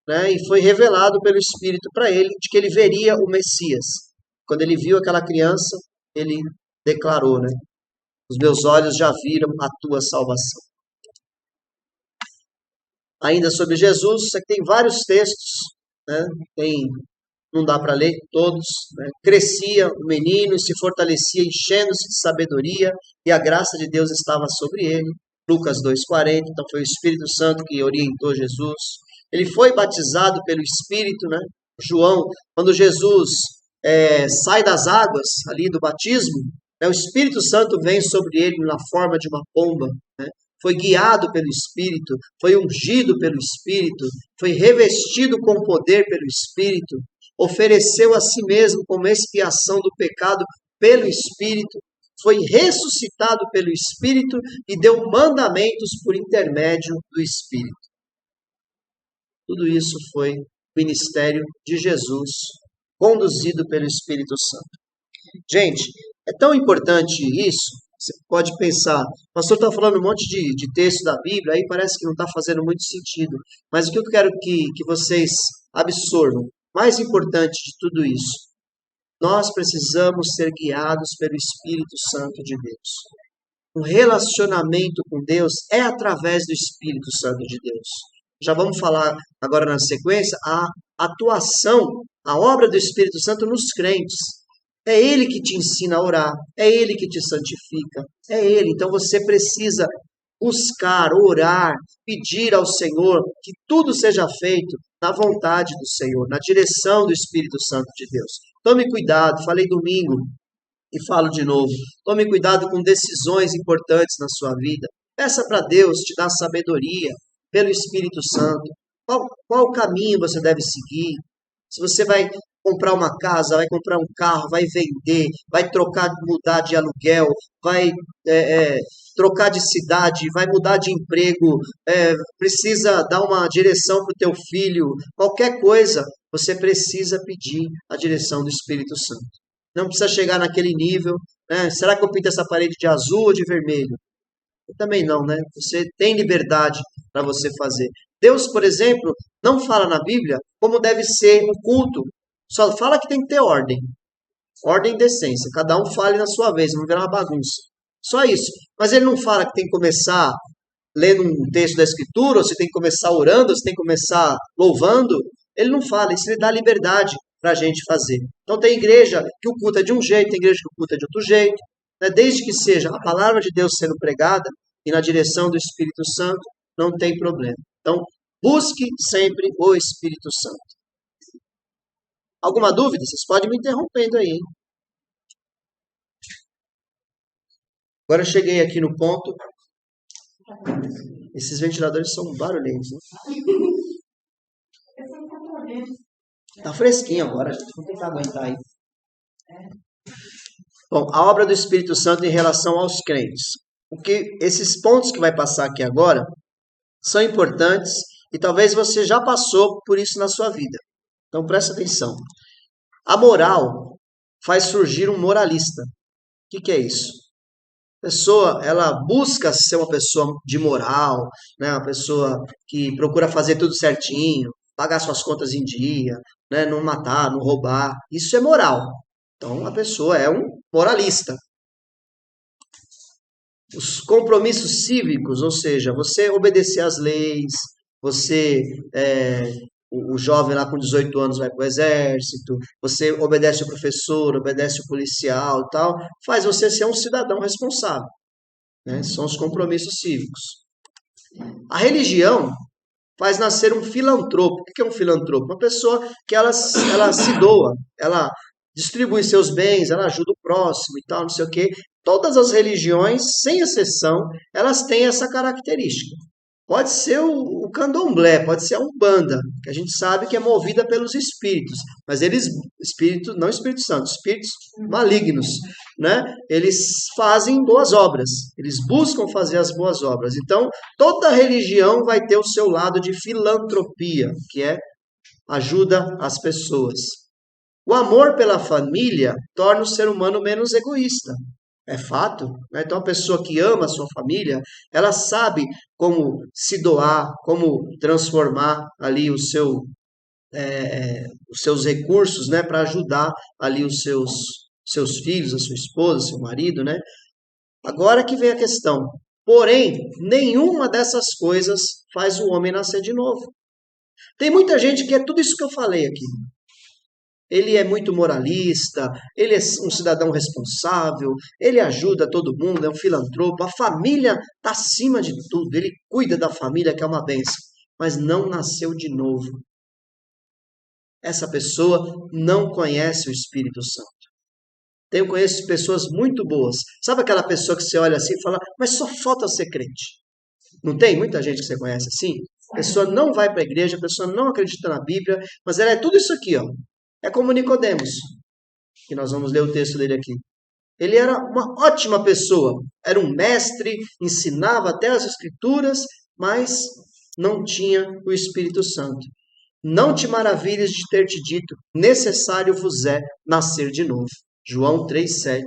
[SPEAKER 1] né, e foi revelado pelo Espírito para ele de que ele veria o Messias. Quando ele viu aquela criança, ele declarou, né? Os meus olhos já viram a tua salvação. Ainda sobre Jesus, aqui tem vários textos, né? Não dá para ler todos, né? Crescia o menino e se fortalecia, enchendo-se de sabedoria, e a graça de Deus estava sobre ele. Lucas 2,40, então foi o Espírito Santo que orientou Jesus. Ele foi batizado pelo Espírito, né? João, quando Jesus sai das águas ali do batismo, né? O Espírito Santo vem sobre ele na forma de uma pomba, né? Foi guiado pelo Espírito, foi ungido pelo Espírito, foi revestido com poder pelo Espírito, ofereceu a si mesmo como expiação do pecado pelo Espírito, foi ressuscitado pelo Espírito e deu mandamentos por intermédio do Espírito. Tudo isso foi o ministério de Jesus, conduzido pelo Espírito Santo. Gente, é tão importante isso. Você pode pensar, o pastor está falando um monte de texto da Bíblia, aí parece que não está fazendo muito sentido. Mas o que eu quero que vocês absorvam, mais importante de tudo isso, nós precisamos ser guiados pelo Espírito Santo de Deus. O relacionamento com Deus é através do Espírito Santo de Deus. Já vamos falar agora na sequência a atuação, a obra do Espírito Santo nos crentes. É Ele que te ensina a orar, é Ele que te santifica, é Ele. Então você precisa buscar, orar, pedir ao Senhor que tudo seja feito na vontade do Senhor, na direção do Espírito Santo de Deus. Tome cuidado, falei domingo e falo de novo. Tome cuidado com decisões importantes na sua vida. Peça para Deus te dar sabedoria pelo Espírito Santo. Qual o caminho você deve seguir? Se você vai comprar uma casa, vai comprar um carro, vai vender, vai trocar, mudar de aluguel, vai trocar de cidade, vai mudar de emprego, precisa dar uma direção para o teu filho, qualquer coisa, você precisa pedir a direção do Espírito Santo. Não precisa chegar naquele nível, né? Será que eu pinto essa parede de azul ou de vermelho? Eu também não, né? Você tem liberdade para você fazer. Deus, por exemplo, não fala na Bíblia como deve ser o culto. Só fala que tem que ter ordem. Ordem e decência. Cada um fale na sua vez, não virar uma bagunça. Só isso. Mas ele não fala que tem que começar lendo um texto da Escritura, ou se tem que começar orando, ou se tem que começar louvando. Ele não fala, isso lhe dá liberdade para a gente fazer. Então tem igreja que o culto é de um jeito, tem igreja que o culto é de outro jeito. Né? Desde que seja a palavra de Deus sendo pregada e na direção do Espírito Santo, não tem problema. Então, busque sempre o Espírito Santo. Alguma dúvida? Vocês podem me interrompendo aí, hein? Agora eu cheguei aqui no ponto. Esses ventiladores são barulhentos, né? Tá fresquinho agora, gente. Vamos tentar aguentar aí. Bom, a obra do Espírito Santo em relação aos crentes. Porque esses pontos que vai passar aqui agora são importantes e talvez você já passou por isso na sua vida. Então presta atenção. A moral faz surgir um moralista. O que é isso? A pessoa, ela busca ser uma pessoa de moral, né? Uma pessoa que procura fazer tudo certinho, pagar suas contas em dia, né? Não matar, não roubar. Isso é moral. Então a pessoa é um moralista. Os compromissos cívicos, ou seja, você obedecer às leis, você, o jovem lá com 18 anos vai para o exército, você obedece o professor, obedece o policial e tal, faz você ser um cidadão responsável. Né? São os compromissos cívicos. A religião faz nascer um filantropo. O que é um filantropo? Uma pessoa que ela se doa, ela distribui seus bens, ela ajuda o próximo e tal, não sei o quê. Todas as religiões, sem exceção, elas têm essa característica. Pode ser o candomblé, pode ser a Umbanda, que a gente sabe que é movida pelos espíritos, mas eles, não Espírito Santo, espíritos malignos, né? Eles fazem boas obras, eles buscam fazer as boas obras. Então, toda religião vai ter o seu lado de filantropia, que é ajuda às pessoas. O amor pela família torna o ser humano menos egoísta. É fato, né? Então a pessoa que ama a sua família, ela sabe como se doar, como transformar ali os seus recursos, né, para ajudar ali os seus filhos, a sua esposa, seu marido, né? Agora que vem a questão. Porém, nenhuma dessas coisas faz o homem nascer de novo. Tem muita gente que é tudo isso que eu falei aqui. Ele é muito moralista, ele é um cidadão responsável, ele ajuda todo mundo, é um filantropo, a família está acima de tudo, ele cuida da família, que é uma bênção, mas não nasceu de novo. Essa pessoa não conhece o Espírito Santo. Eu conheço pessoas muito boas. Sabe aquela pessoa que você olha assim e fala, mas só falta ser crente? Não tem muita gente que você conhece assim? A pessoa não vai para a igreja, a pessoa não acredita na Bíblia, mas ela é tudo isso aqui, ó. É como Nicodemos, que nós vamos ler o texto dele aqui. Ele era uma ótima pessoa, era um mestre, ensinava até as Escrituras, mas não tinha o Espírito Santo. Não te maravilhes de ter te dito, necessário vos é nascer de novo. João 3,7.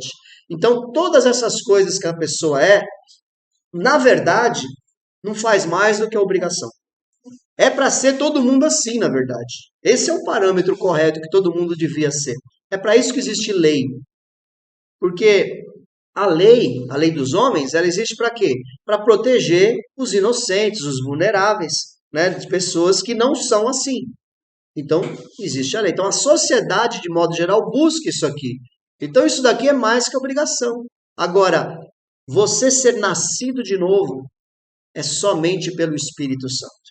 [SPEAKER 1] Então, todas essas coisas que a pessoa na verdade, não faz mais do que a obrigação. É para ser todo mundo assim, na verdade. Esse é o parâmetro correto que todo mundo devia ser. É para isso que existe lei. Porque a lei dos homens, ela existe para quê? Para proteger os inocentes, os vulneráveis, né? De pessoas que não são assim. Então, existe a lei. Então, a sociedade, de modo geral, busca isso aqui. Então, isso daqui é mais que obrigação. Agora, você ser nascido de novo é somente pelo Espírito Santo.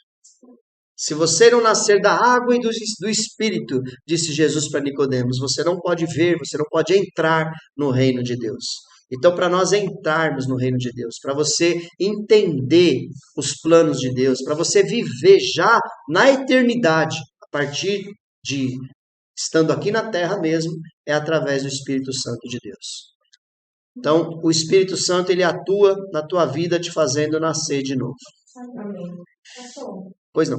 [SPEAKER 1] Se você não nascer da água e do Espírito, disse Jesus para Nicodemos, você não pode ver, você não pode entrar no reino de Deus. Então, para nós entrarmos no reino de Deus, para você entender os planos de Deus, para você viver já na eternidade, a partir de estando aqui na terra mesmo, é através do Espírito Santo de Deus. Então, o Espírito Santo, ele atua na tua vida te fazendo nascer de novo.
[SPEAKER 3] Amém. Pastor,
[SPEAKER 1] Pois não.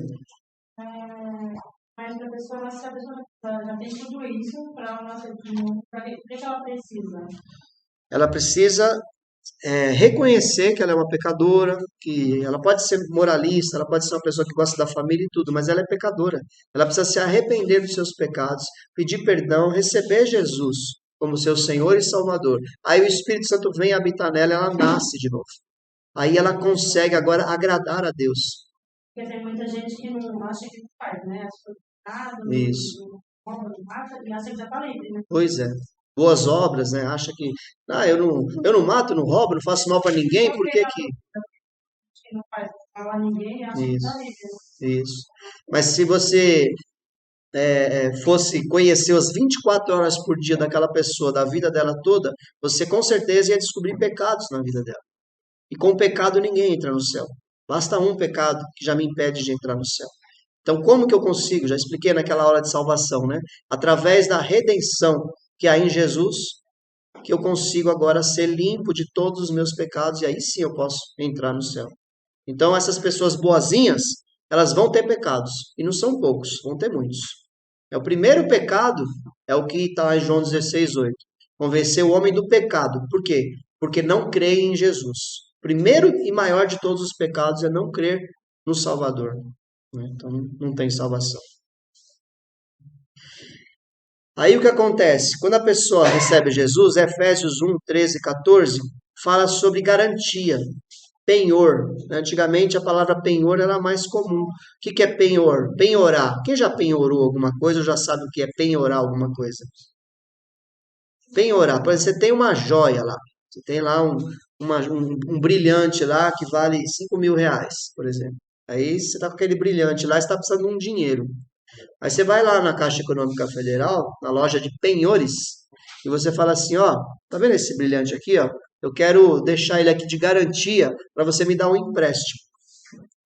[SPEAKER 3] mas a pessoa ela sabe, já tem tudo isso para ela nascer de novo. O que ela precisa?
[SPEAKER 1] Ela precisa reconhecer que ela é uma pecadora, que ela pode ser moralista, ela pode ser uma pessoa que gosta da família e tudo, mas ela é pecadora. Ela precisa se arrepender dos seus pecados, pedir perdão, receber Jesus como seu Senhor e Salvador. Aí o Espírito Santo vem habitar nela, ela nasce de novo. Aí ela consegue agora agradar a Deus.
[SPEAKER 3] Porque tem muita gente que não acha que faz, né? As coisas erradas,
[SPEAKER 1] Isso.
[SPEAKER 3] não mata, e acha que já está livre, né?
[SPEAKER 1] Pois é. Boas obras, né? Acha que, eu não mato, não roubo, não faço mal para ninguém, por que que...
[SPEAKER 3] Que não faz mal a ninguém, acha que está livre. Né?
[SPEAKER 1] Isso. Mas se você fosse conhecer as 24 horas por dia daquela pessoa, da vida dela toda, você com certeza ia descobrir pecados na vida dela. E com pecado ninguém entra no céu. Basta um pecado que já me impede de entrar no céu. Então, como que eu consigo? Já expliquei naquela aula de salvação, né? Através da redenção que há em Jesus, que eu consigo agora ser limpo de todos os meus pecados e aí sim eu posso entrar no céu. Então, essas pessoas boazinhas, elas vão ter pecados. E não são poucos, vão ter muitos. O primeiro pecado é o que está em João 16:8. Convencer o homem do pecado. Por quê? Porque não crê em Jesus. O primeiro e maior de todos os pecados é não crer no Salvador. Então não tem salvação. Aí o que acontece? Quando a pessoa recebe Jesus, Efésios 1, 13 e 14, fala sobre garantia, penhor. Antigamente a palavra penhor era mais comum. O que é penhor? Penhorar. Quem já penhorou alguma coisa ou já sabe o que é penhorar alguma coisa? Penhorar. Por exemplo, você tem uma joia lá. Você tem lá um brilhante lá que vale 5 mil reais, por exemplo. Aí você está com aquele brilhante lá, você está precisando de um dinheiro. Aí você vai lá na Caixa Econômica Federal, na loja de penhores, e você fala assim, ó, tá vendo esse brilhante aqui, ó? Eu quero deixar ele aqui de garantia para você me dar um empréstimo.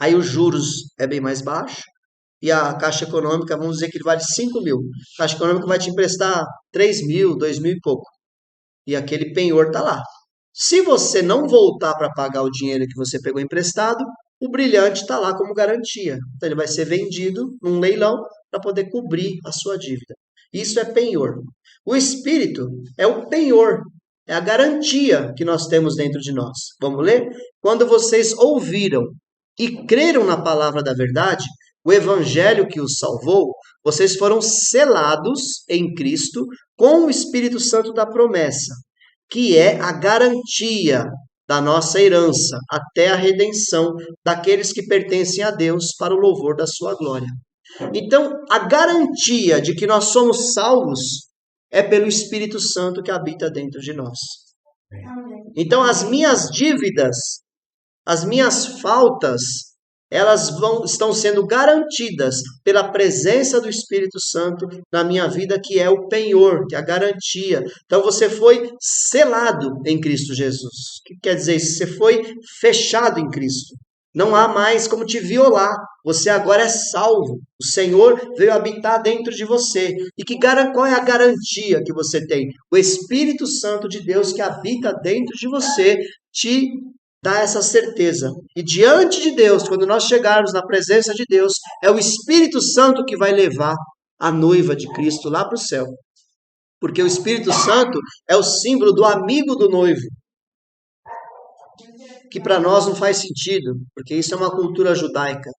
[SPEAKER 1] Aí os juros é bem mais baixo, e a Caixa Econômica, vamos dizer que ele vale 5 mil. A Caixa Econômica vai te emprestar 3 mil, 2 mil e pouco. E aquele penhor tá lá. Se você não voltar para pagar o dinheiro que você pegou emprestado, o brilhante está lá como garantia. Então ele vai ser vendido num leilão para poder cobrir a sua dívida. Isso é penhor. O Espírito é o penhor, é a garantia que nós temos dentro de nós. Vamos ler? Quando vocês ouviram e creram na palavra da verdade, o evangelho que os salvou, vocês foram selados em Cristo com o Espírito Santo da promessa, que é a garantia da nossa herança até a redenção daqueles que pertencem a Deus para o louvor da sua glória. Então, a garantia de que nós somos salvos é pelo Espírito Santo que habita dentro de nós. Então, as minhas dívidas, as minhas faltas, elas estão sendo garantidas pela presença do Espírito Santo na minha vida, que é o penhor, que é a garantia. Então você foi selado em Cristo Jesus. O que quer dizer isso? Você foi fechado em Cristo. Não há mais como te violar. Você agora é salvo. O Senhor veio habitar dentro de você. E qual é a garantia que você tem? O Espírito Santo de Deus que habita dentro de você te dá essa certeza. E diante de Deus, quando nós chegarmos na presença de Deus, é o Espírito Santo que vai levar a noiva de Cristo lá para o céu. Porque o Espírito Santo é o símbolo do amigo do noivo. Que para nós não faz sentido, porque isso é uma cultura judaica.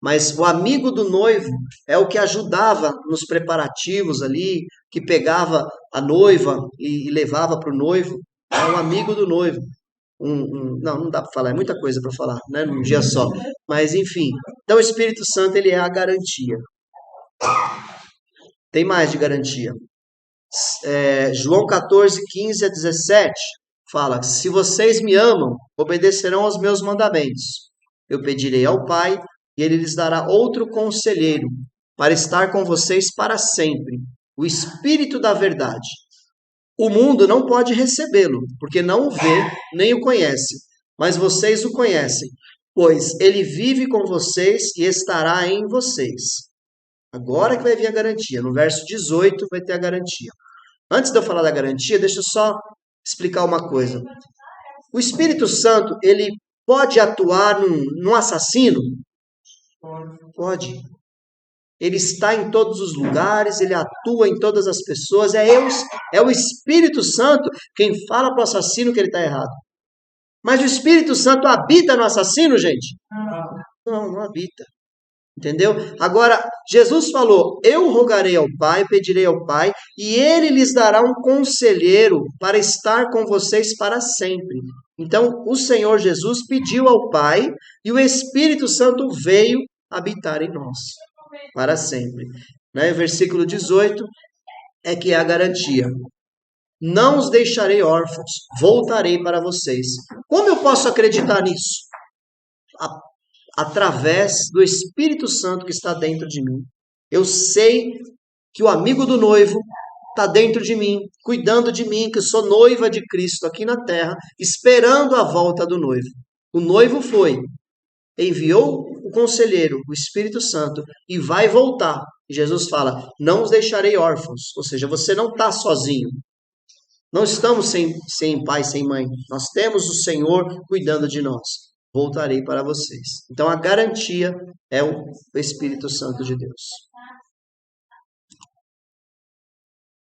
[SPEAKER 1] Mas o amigo do noivo é o que ajudava nos preparativos ali, que pegava a noiva e levava para o noivo. É o amigo do noivo. Não dá para falar, é muita coisa para falar, né, num dia só. Mas enfim, então o Espírito Santo ele é a garantia. Tem mais de garantia. João 14, 15 a 17 fala: se vocês me amam, obedecerão aos meus mandamentos. Eu pedirei ao Pai e ele lhes dará outro conselheiro para estar com vocês para sempre, o Espírito da verdade. O mundo não pode recebê-lo, porque não o vê nem o conhece, mas vocês o conhecem, pois ele vive com vocês e estará em vocês. Agora que vai vir a garantia. No verso 18 vai ter a garantia. Antes de eu falar da garantia, deixa eu só explicar uma coisa. O Espírito Santo, ele pode atuar num assassino? Pode. Ele está em todos os lugares, ele atua em todas as pessoas. É o Espírito Santo quem fala para o assassino que ele está errado. Mas o Espírito Santo habita no assassino, gente? Não habita. Entendeu? Agora, Jesus falou, eu rogarei ao Pai, pedirei ao Pai, e Ele lhes dará um conselheiro para estar com vocês para sempre. Então, o Senhor Jesus pediu ao Pai, e o Espírito Santo veio habitar em nós, para sempre. Né? Versículo 18 é que é a garantia. Não os deixarei órfãos, voltarei para vocês. Como eu posso acreditar nisso? Através do Espírito Santo que está dentro de mim. Eu sei que o amigo do noivo está dentro de mim, cuidando de mim, que eu sou noiva de Cristo aqui na terra, esperando a volta do noivo. O noivo foi, enviou o conselheiro, o Espírito Santo, e vai voltar. E Jesus fala, não os deixarei órfãos. Ou seja, você não está sozinho. Não estamos sem pai, sem mãe. Nós temos o Senhor cuidando de nós. Voltarei para vocês. Então a garantia é o Espírito Santo de Deus.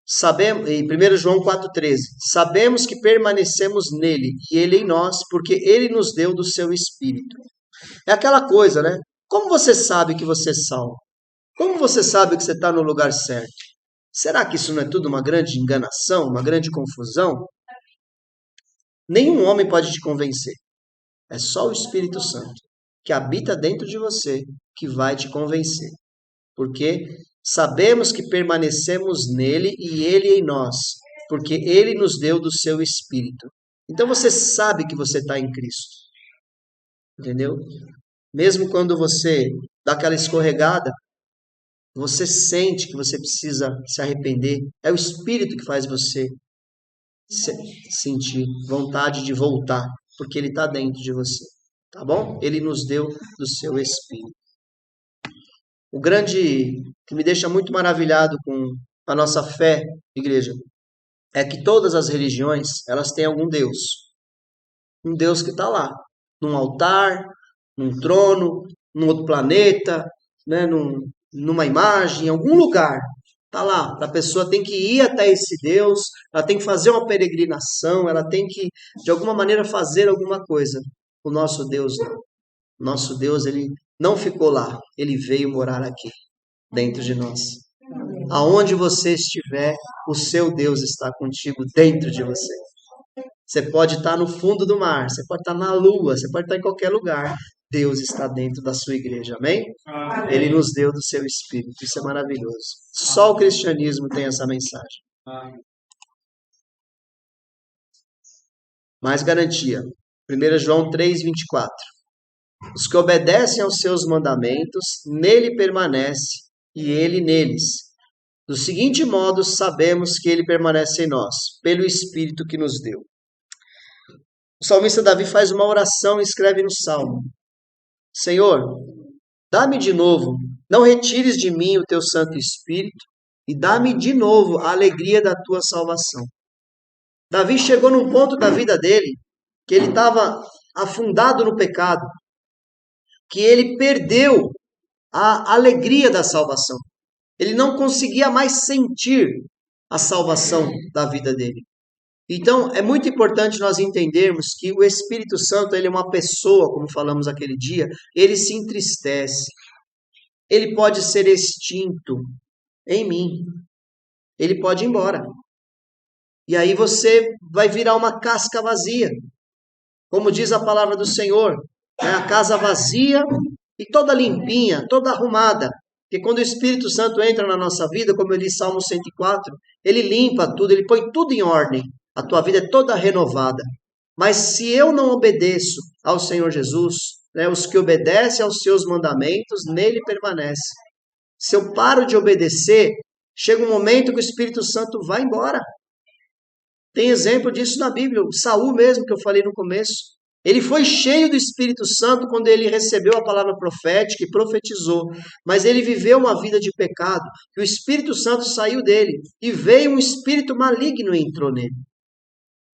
[SPEAKER 1] Sabemos, em 1 João 4,13, sabemos que permanecemos nele e ele em nós, porque ele nos deu do seu Espírito. É aquela coisa, né? Como você sabe que você é salvo? Como você sabe que você está no lugar certo? Será que isso não é tudo uma grande enganação, uma grande confusão? Nenhum homem pode te convencer. É só o Espírito Santo, que habita dentro de você, que vai te convencer. Porque sabemos que permanecemos nele e ele em nós, porque ele nos deu do seu Espírito. Então você sabe que você está em Cristo. Entendeu? Mesmo quando você dá aquela escorregada, você sente que você precisa se arrepender. É o Espírito que faz você sentir vontade de voltar, porque ele está dentro de você, tá bom? Ele nos deu do seu Espírito. O grande que me deixa muito maravilhado com a nossa fé, igreja, é que todas as religiões, elas têm algum Deus. Um Deus que está lá, num altar, num trono, num outro planeta, né, numa imagem, em algum lugar. Está lá, a pessoa tem que ir até esse Deus, ela tem que fazer uma peregrinação, ela tem que, de alguma maneira, fazer alguma coisa. O nosso Deus não. O nosso Deus, ele não ficou lá, ele veio morar aqui, dentro de nós. Aonde você estiver, o seu Deus está contigo dentro de você. Você pode estar no fundo do mar, você pode estar na lua, você pode estar em qualquer lugar. Deus está dentro da sua igreja, amém? Amém. Ele nos deu do seu Espírito, isso é maravilhoso. Só o cristianismo tem essa mensagem. Amém. Mais garantia. 1 João 3,24. Os que obedecem aos seus mandamentos, nele permanece e ele neles. Do seguinte modo, sabemos que ele permanece em nós, pelo Espírito que nos deu. O salmista Davi faz uma oração e escreve no Salmo: Senhor, dá-me de novo, não retires de mim o teu Santo Espírito, e dá-me de novo a alegria da tua salvação. Davi chegou num ponto da vida dele que ele estava afundado no pecado, que ele perdeu a alegria da salvação. Ele não conseguia mais sentir a salvação da vida dele. Então, é muito importante nós entendermos que o Espírito Santo, ele é uma pessoa, como falamos aquele dia, ele se entristece. Ele pode ser extinto em mim. Ele pode ir embora. E aí você vai virar uma casca vazia. Como diz a palavra do Senhor, né? A casa vazia e toda limpinha, toda arrumada. Porque quando o Espírito Santo entra na nossa vida, como eu li Salmo 104, ele limpa tudo, ele põe tudo em ordem. A tua vida é toda renovada. Mas se eu não obedeço ao Senhor Jesus, né, os que obedecem aos seus mandamentos, nele permanece. Se eu paro de obedecer, chega um momento que o Espírito Santo vai embora. Tem exemplo disso na Bíblia. Saul mesmo, que eu falei no começo. Ele foi cheio do Espírito Santo quando ele recebeu a palavra profética e profetizou, mas ele viveu uma vida de pecado, que o Espírito Santo saiu dele e veio um espírito maligno e entrou nele.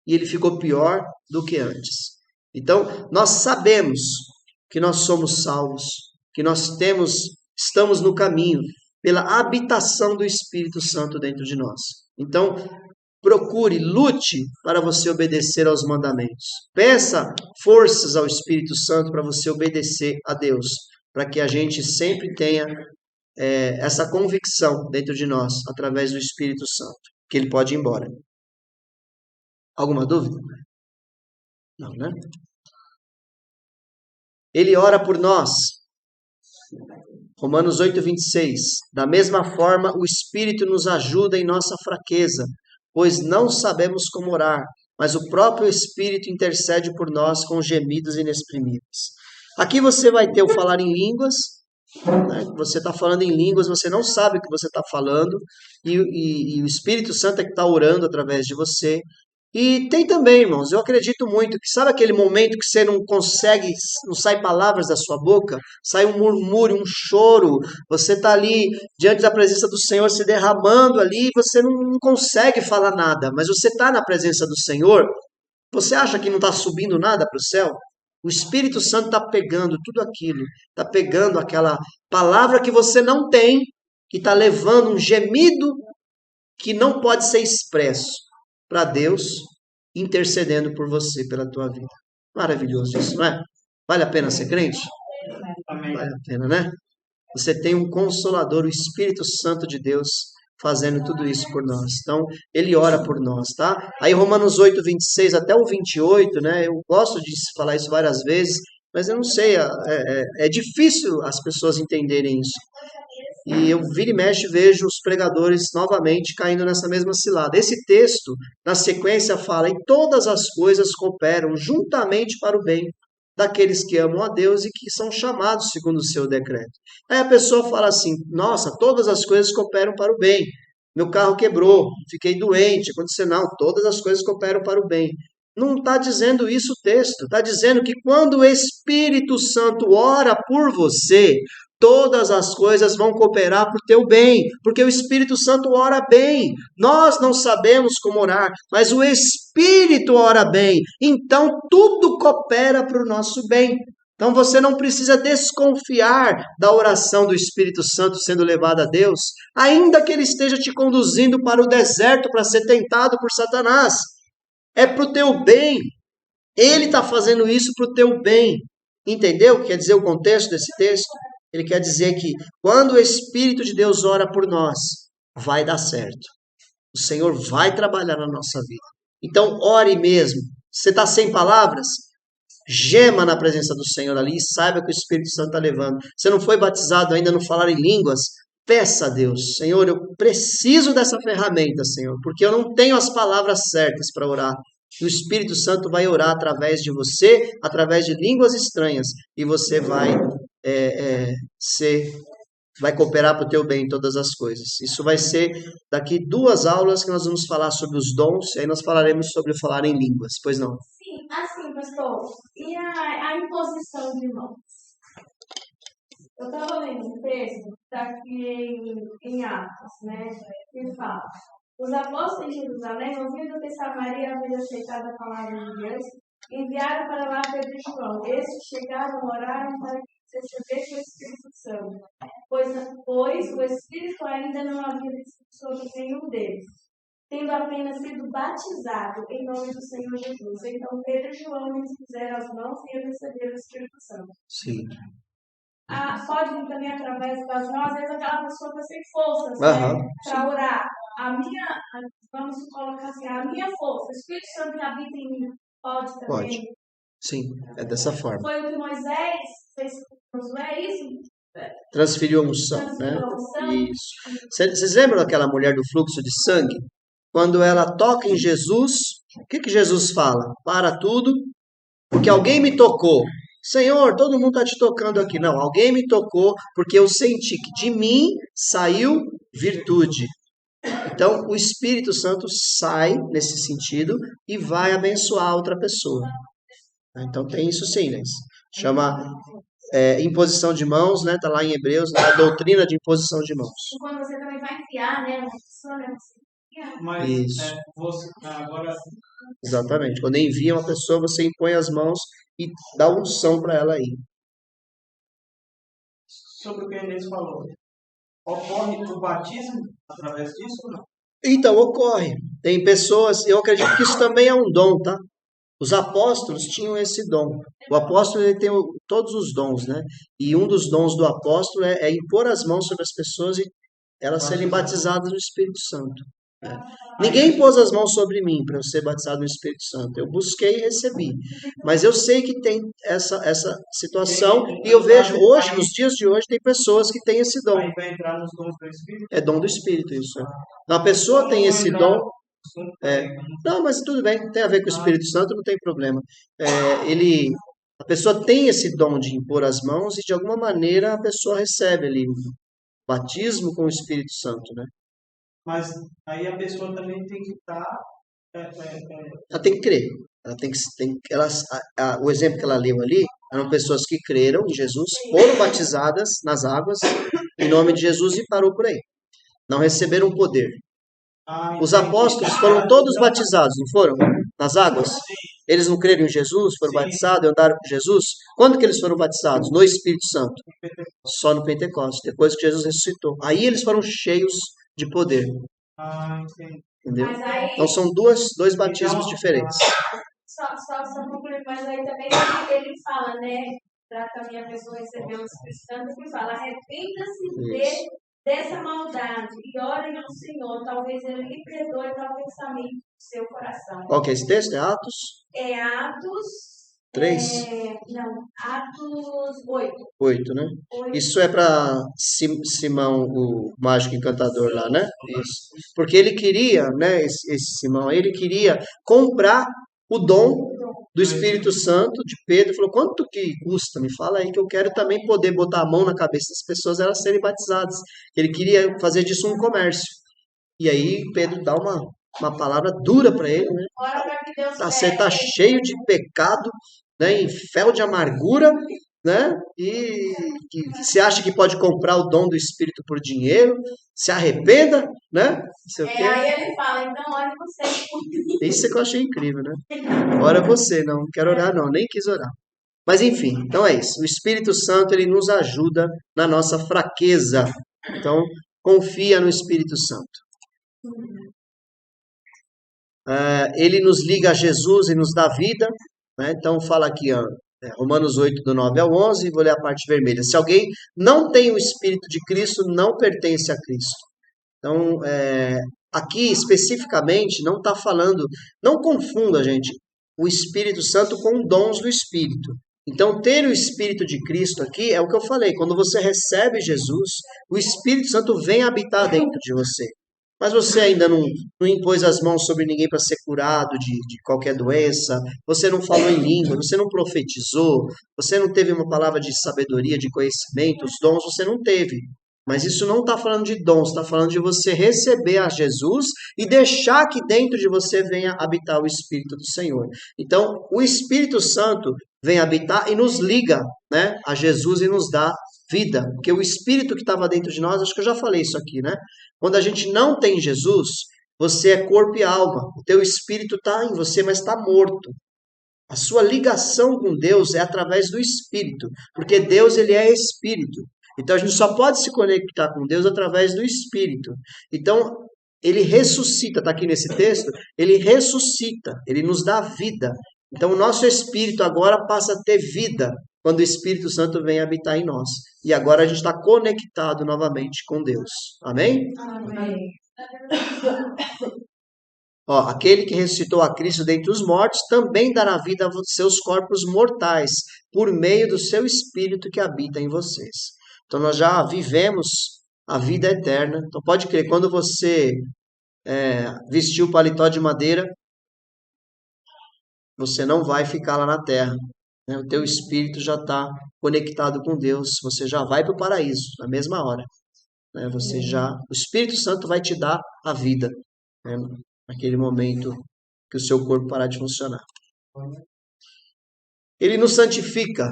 [SPEAKER 1] E ele ficou pior do que antes. Então, nós sabemos que nós somos salvos, que nós estamos no caminho pela habitação do Espírito Santo dentro de nós. Então, procure, lute para você obedecer aos mandamentos. Peça forças ao Espírito Santo para você obedecer a Deus, para que a gente sempre tenha essa convicção dentro de nós, através do Espírito Santo, que ele pode ir embora. Alguma dúvida? Não, né? Ele ora por nós. Romanos 8:26. Da mesma forma, o Espírito nos ajuda em nossa fraqueza, pois não sabemos como orar, mas o próprio Espírito intercede por nós com gemidos inexprimíveis. Aqui você vai ter o falar em línguas, né? Você está falando em línguas, você não sabe o que você está falando, e o Espírito Santo é que está orando através de você. E tem também, irmãos, eu acredito muito que sabe aquele momento que você não consegue, não sai palavras da sua boca, sai um murmúrio, um choro, você está ali diante da presença do Senhor se derramando ali, e você não consegue falar nada, mas você está na presença do Senhor, você acha que não está subindo nada para o céu? O Espírito Santo está pegando tudo aquilo, está pegando aquela palavra que você não tem, que está levando um gemido que não pode ser expresso para Deus, intercedendo por você, pela tua vida. Maravilhoso isso, não é? Vale a pena ser crente?
[SPEAKER 2] Amém.
[SPEAKER 1] Vale a pena, né? Você tem um Consolador, o Espírito Santo de Deus, fazendo tudo isso por nós. Então, ele ora por nós, tá? Aí Romanos 8:26 até o 28, né? Eu gosto de falar isso várias vezes, mas eu não sei, é difícil as pessoas entenderem isso. E eu vira e mexe vejo os pregadores novamente caindo nessa mesma cilada. Esse texto, na sequência, fala: e todas as coisas cooperam juntamente para o bem daqueles que amam a Deus e que são chamados segundo o seu decreto. Aí a pessoa fala assim: nossa, todas as coisas cooperam para o bem. Meu carro quebrou, fiquei doente, aconteceu. Não, todas as coisas cooperam para o bem. Não está dizendo isso o texto. Está dizendo que quando o Espírito Santo ora por você, todas as coisas vão cooperar para o teu bem, porque o Espírito Santo ora bem. Nós não sabemos como orar, mas o Espírito ora bem. Então tudo coopera para o nosso bem. Então você não precisa desconfiar da oração do Espírito Santo sendo levada a Deus, ainda que ele esteja te conduzindo para o deserto para ser tentado por Satanás. É para o teu bem. Ele está fazendo isso para o teu bem. Entendeu? Quer dizer o contexto desse texto? Ele quer dizer que quando o Espírito de Deus ora por nós, vai dar certo. O Senhor vai trabalhar na nossa vida. Então, ore mesmo. Você está sem palavras? Gema na presença do Senhor ali e saiba que o Espírito Santo está levando. Você não foi batizado ainda, não falar em línguas? Peça a Deus: Senhor, eu preciso dessa ferramenta, Senhor, porque eu não tenho as palavras certas para orar. E o Espírito Santo vai orar através de você, através de línguas estranhas, e você vai vai cooperar para o teu bem em todas as coisas. Isso vai ser daqui 2 aulas que nós vamos falar sobre os dons, e aí nós falaremos sobre falar em línguas. Pois não?
[SPEAKER 3] Sim, assim, pastor. E a imposição de mãos? Eu estava lendo um texto, está aqui em Atos, né? Que fala: os apóstolos de Jerusalém, ouvindo que Samaria havia aceitado a palavra de Deus, enviaram para lá Pedro e João. Estes chegaram a orar para que recebesse o Espírito Santo, pois o Espírito ainda não havia descido sobre nenhum deles, tendo apenas sido batizado em nome do Senhor Jesus. Então Pedro e João lhes puseram as mãos e receberam o Espírito Santo.
[SPEAKER 1] Sim.
[SPEAKER 3] Pode vir também através das mãos, às vezes aquela pessoa está sem forças,
[SPEAKER 1] Aham.
[SPEAKER 3] né, para orar. Vamos colocar assim, a minha força, o Espírito Santo que habita em mim, pode também.
[SPEAKER 1] Pode. Sim, é dessa forma.
[SPEAKER 3] Foi o que Moisés fez com Josué, isso?
[SPEAKER 1] Transferiu a unção, né?
[SPEAKER 3] Transferiu a unção.
[SPEAKER 1] Isso. Vocês lembram daquela mulher do fluxo de sangue? Quando ela toca em Jesus, o que Jesus fala? Para tudo, porque alguém me tocou. Senhor, todo mundo está te tocando aqui. Não, alguém me tocou porque eu senti que de mim saiu virtude. Então, o Espírito Santo sai nesse sentido e vai abençoar outra pessoa. Então tem isso sim, né? Chama imposição de mãos, né? Tá lá em Hebreus, a doutrina de imposição de mãos.
[SPEAKER 3] E quando você também vai enfiar, né? Uma pessoa, né? Você enfia.
[SPEAKER 2] Mas
[SPEAKER 1] Isso.
[SPEAKER 2] agora,
[SPEAKER 1] Exatamente. Quando envia uma pessoa, você impõe as mãos e dá unção para ela aí.
[SPEAKER 2] sobre o que a Inês falou, ocorre o batismo através disso ou não?
[SPEAKER 1] Então, ocorre. Tem pessoas, eu acredito que isso também é um dom, tá? Os apóstolos tinham esse dom. O apóstolo ele tem todos os dons, né? E um dos dons do apóstolo é impor as mãos sobre as pessoas e elas serem batizadas no Espírito Santo. Né? Ninguém pôs as mãos sobre mim para eu ser batizado no Espírito Santo. Eu busquei e recebi. Mas eu sei que tem essa situação e eu vejo hoje, nos dias de hoje, tem pessoas que têm esse dom.
[SPEAKER 2] Aí vai entrar nos dons do Espírito?
[SPEAKER 1] É dom do Espírito isso. Então, a pessoa tem esse dom. Não, mas tudo bem, tem a ver com o Espírito Santo, não tem problema. A pessoa tem esse dom de impor as mãos e de alguma maneira a pessoa recebe ali o batismo com o Espírito Santo, né?
[SPEAKER 2] Mas aí a pessoa também tem que estar.
[SPEAKER 1] Ela tem que crer. Ela o exemplo que ela leu ali eram pessoas que creram em Jesus, foram batizadas nas águas em nome de Jesus e parou por aí. Não receberam poder. Os apóstolos foram todos batizados, não foram? Nas águas? Eles não creram em Jesus, foram batizados, andaram com Jesus? Quando que eles foram batizados? No Espírito Santo. Só no Pentecostes, depois que Jesus ressuscitou. Aí eles foram cheios de poder. Entendeu? Então são dois batismos diferentes.
[SPEAKER 3] Só concluir, mas aí também ele fala, né? Para também a pessoa receber o Espírito Santo, ele fala, arrependa-se dessa maldade e orem ao Senhor, talvez ele lhe perdoe tal pensamento do seu coração.
[SPEAKER 1] Qual que é esse texto? É Atos?
[SPEAKER 3] É Atos
[SPEAKER 1] 3?
[SPEAKER 3] Não, Atos 8.
[SPEAKER 1] 8, né?
[SPEAKER 3] 8.
[SPEAKER 1] Isso é para Simão, o mágico encantador lá, né? Isso. Porque ele queria, né, esse Simão, ele queria comprar o dom do Espírito Santo de Pedro. Falou, quanto que custa? Me fala aí que eu quero também poder botar a mão na cabeça das pessoas e elas serem batizadas. Ele queria fazer disso um comércio. E aí Pedro dá uma palavra dura para ele, né? Você está cheio de pecado, né? Em fel de amargura, né? E que você acha que pode comprar o dom do Espírito por dinheiro? Se arrependa, né?
[SPEAKER 3] Aí ele fala, então ore você.
[SPEAKER 1] Isso é que eu achei incrível, né? Ora você, não quero orar não, nem quis orar. Mas enfim, então é isso. O Espírito Santo, ele nos ajuda na nossa fraqueza. Então, confia no Espírito Santo. Ele nos liga a Jesus e nos dá vida, né? Então fala aqui, ó, Romanos 8, do 9 ao 11, vou ler a parte vermelha. Se alguém não tem o Espírito de Cristo, não pertence a Cristo. Então, aqui especificamente, não está falando, não confunda, gente, o Espírito Santo com dons do Espírito. Então, ter o Espírito de Cristo aqui é o que eu falei, quando você recebe Jesus, o Espírito Santo vem habitar dentro de você. Mas você ainda não impôs as mãos sobre ninguém para ser curado de qualquer doença, você não falou em língua, você não profetizou, você não teve uma palavra de sabedoria, de conhecimento, os dons você não teve. Mas isso não está falando de dons, está falando de você receber a Jesus e deixar que dentro de você venha habitar o Espírito do Senhor. Então, o Espírito Santo vem habitar e nos liga, né, a Jesus e nos dá vida. Porque o Espírito que estava dentro de nós, acho que eu já falei isso aqui, né? Quando a gente não tem Jesus, você é corpo e alma. O teu Espírito está em você, mas está morto. A sua ligação com Deus é através do Espírito, porque Deus ele é Espírito. Então a gente só pode se conectar com Deus através do Espírito. Então ele ressuscita, está aqui nesse texto, ele ressuscita, ele nos dá vida. Então o nosso Espírito agora passa a ter vida quando o Espírito Santo vem habitar em nós. E agora a gente está conectado novamente com Deus. Amém?
[SPEAKER 3] Amém.
[SPEAKER 1] Aquele que ressuscitou a Cristo dentre os mortos também dará vida aos seus corpos mortais, por meio do seu Espírito que habita em vocês. Então nós já vivemos a vida eterna. Então pode crer, quando você vestiu o paletó de madeira, você não vai ficar lá na terra. Né? O teu espírito já está conectado com Deus. Você já vai para o paraíso na mesma hora. Né? O Espírito Santo vai te dar a vida. Né? Naquele momento que o seu corpo parar de funcionar. Ele nos santifica.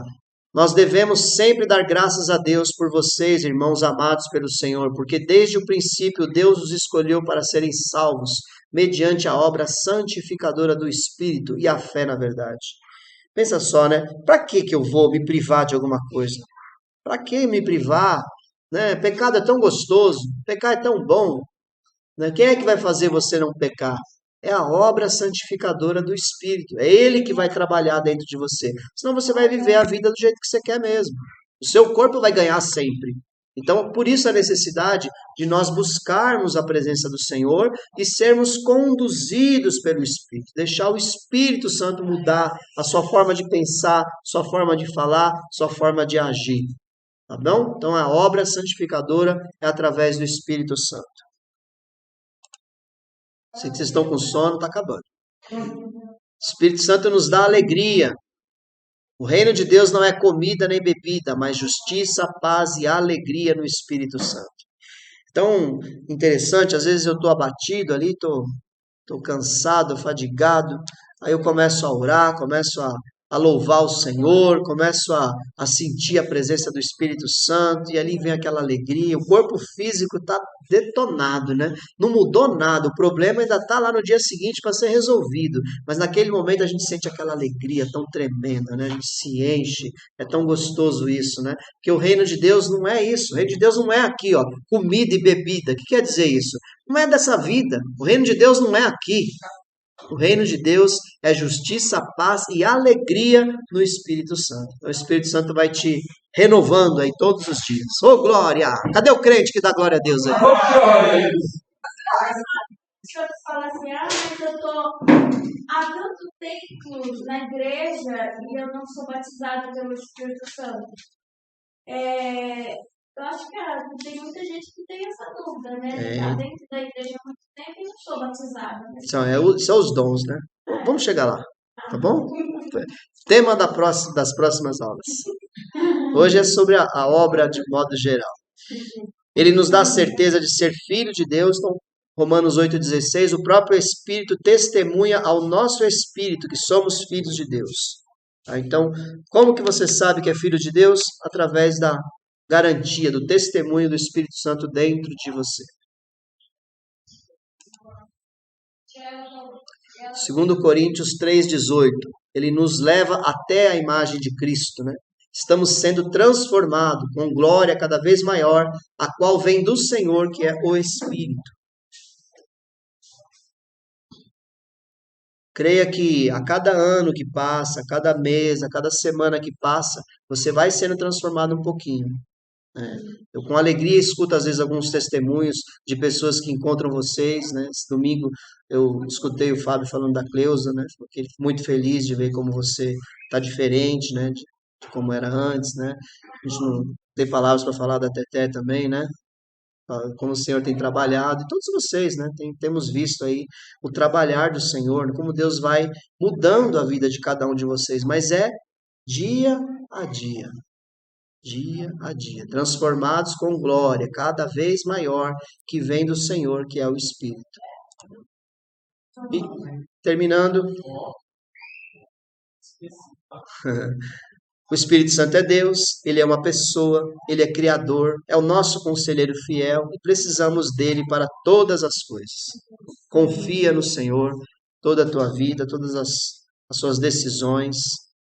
[SPEAKER 1] Nós devemos sempre dar graças a Deus por vocês, irmãos amados pelo Senhor, porque desde o princípio Deus os escolheu para serem salvos, mediante a obra santificadora do Espírito e a fé na verdade. Pensa só, né? Para que eu vou me privar de alguma coisa? Para que me privar? Né? Pecado é tão gostoso, pecar é tão bom. Né? Quem é que vai fazer você não pecar? É a obra santificadora do Espírito. É Ele que vai trabalhar dentro de você. Senão você vai viver a vida do jeito que você quer mesmo. O seu corpo vai ganhar sempre. Então, por isso a necessidade de nós buscarmos a presença do Senhor e sermos conduzidos pelo Espírito. Deixar o Espírito Santo mudar a sua forma de pensar, sua forma de falar, sua forma de agir. Tá bom? Então, a obra santificadora é através do Espírito Santo. Sei que vocês estão com sono, está acabando. O Espírito Santo nos dá alegria. O reino de Deus não é comida nem bebida, mas justiça, paz e alegria no Espírito Santo. Então, interessante, às vezes eu estou abatido ali, estou cansado, fadigado, aí eu começo a orar, começo a louvar o Senhor, começo a sentir a presença do Espírito Santo, e ali vem aquela alegria. O corpo físico está detonado, né? Não mudou nada, o problema ainda está lá no dia seguinte para ser resolvido, mas naquele momento a gente sente aquela alegria tão tremenda, né? A gente se enche, é tão gostoso isso, né? Porque o reino de Deus não é isso, o reino de Deus não é aqui, ó, comida e bebida. O que quer dizer isso? Não é dessa vida, o reino de Deus não é aqui. O reino de Deus é justiça, paz e alegria no Espírito Santo. Então, o Espírito Santo vai te renovando aí todos os dias. Ô, glória! Cadê o crente que dá glória a Deus aí?
[SPEAKER 3] O senhor fala assim, mas eu estou há tanto tempo na igreja e eu não sou batizada pelo Espírito Santo. Eu acho que tem muita gente que tem essa dúvida, né? Está dentro da igreja há muito tempo e não sou batizada. Né?
[SPEAKER 1] São os dons, né? Vamos chegar lá, tá bom? Tema das próximas aulas. Hoje é sobre a obra de modo geral. Ele nos dá a certeza de ser filho de Deus. Então, Romanos 8,16, o próprio Espírito testemunha ao nosso Espírito que somos filhos de Deus. Tá? Então, como que você sabe que é filho de Deus? Através da garantia, do testemunho do Espírito Santo dentro de você. 2 Coríntios 3,18, ele nos leva até a imagem de Cristo, né? Estamos sendo transformados com glória cada vez maior, a qual vem do Senhor, que é o Espírito. Creia que a cada ano que passa, a cada mês, a cada semana que passa, você vai sendo transformado um pouquinho. Eu com alegria escuto às vezes alguns testemunhos de pessoas que encontram vocês, né? Esse domingo eu escutei o Fábio falando da Cleusa, né? Fiquei muito feliz de ver como você está diferente, né? De como era antes, né? A gente não tem palavras para falar da Teté também, né? Como o Senhor tem trabalhado, e todos vocês, né? Temos visto aí o trabalhar do Senhor, como Deus vai mudando a vida de cada um de vocês, mas é dia a dia. Dia a dia, transformados com glória cada vez maior que vem do Senhor, que é o Espírito. E, terminando, o Espírito Santo é Deus, Ele é uma pessoa, Ele é Criador, é o nosso conselheiro fiel e precisamos dele para todas as coisas. Confia no Senhor, toda a tua vida, todas as suas decisões,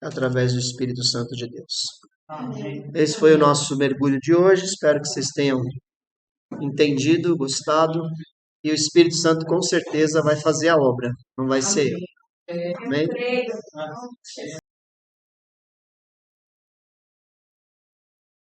[SPEAKER 1] através do Espírito Santo de Deus. Esse foi o nosso mergulho de hoje. Espero que vocês tenham entendido, gostado. E o Espírito Santo com certeza vai fazer a obra. Não vai ser eu. Amém?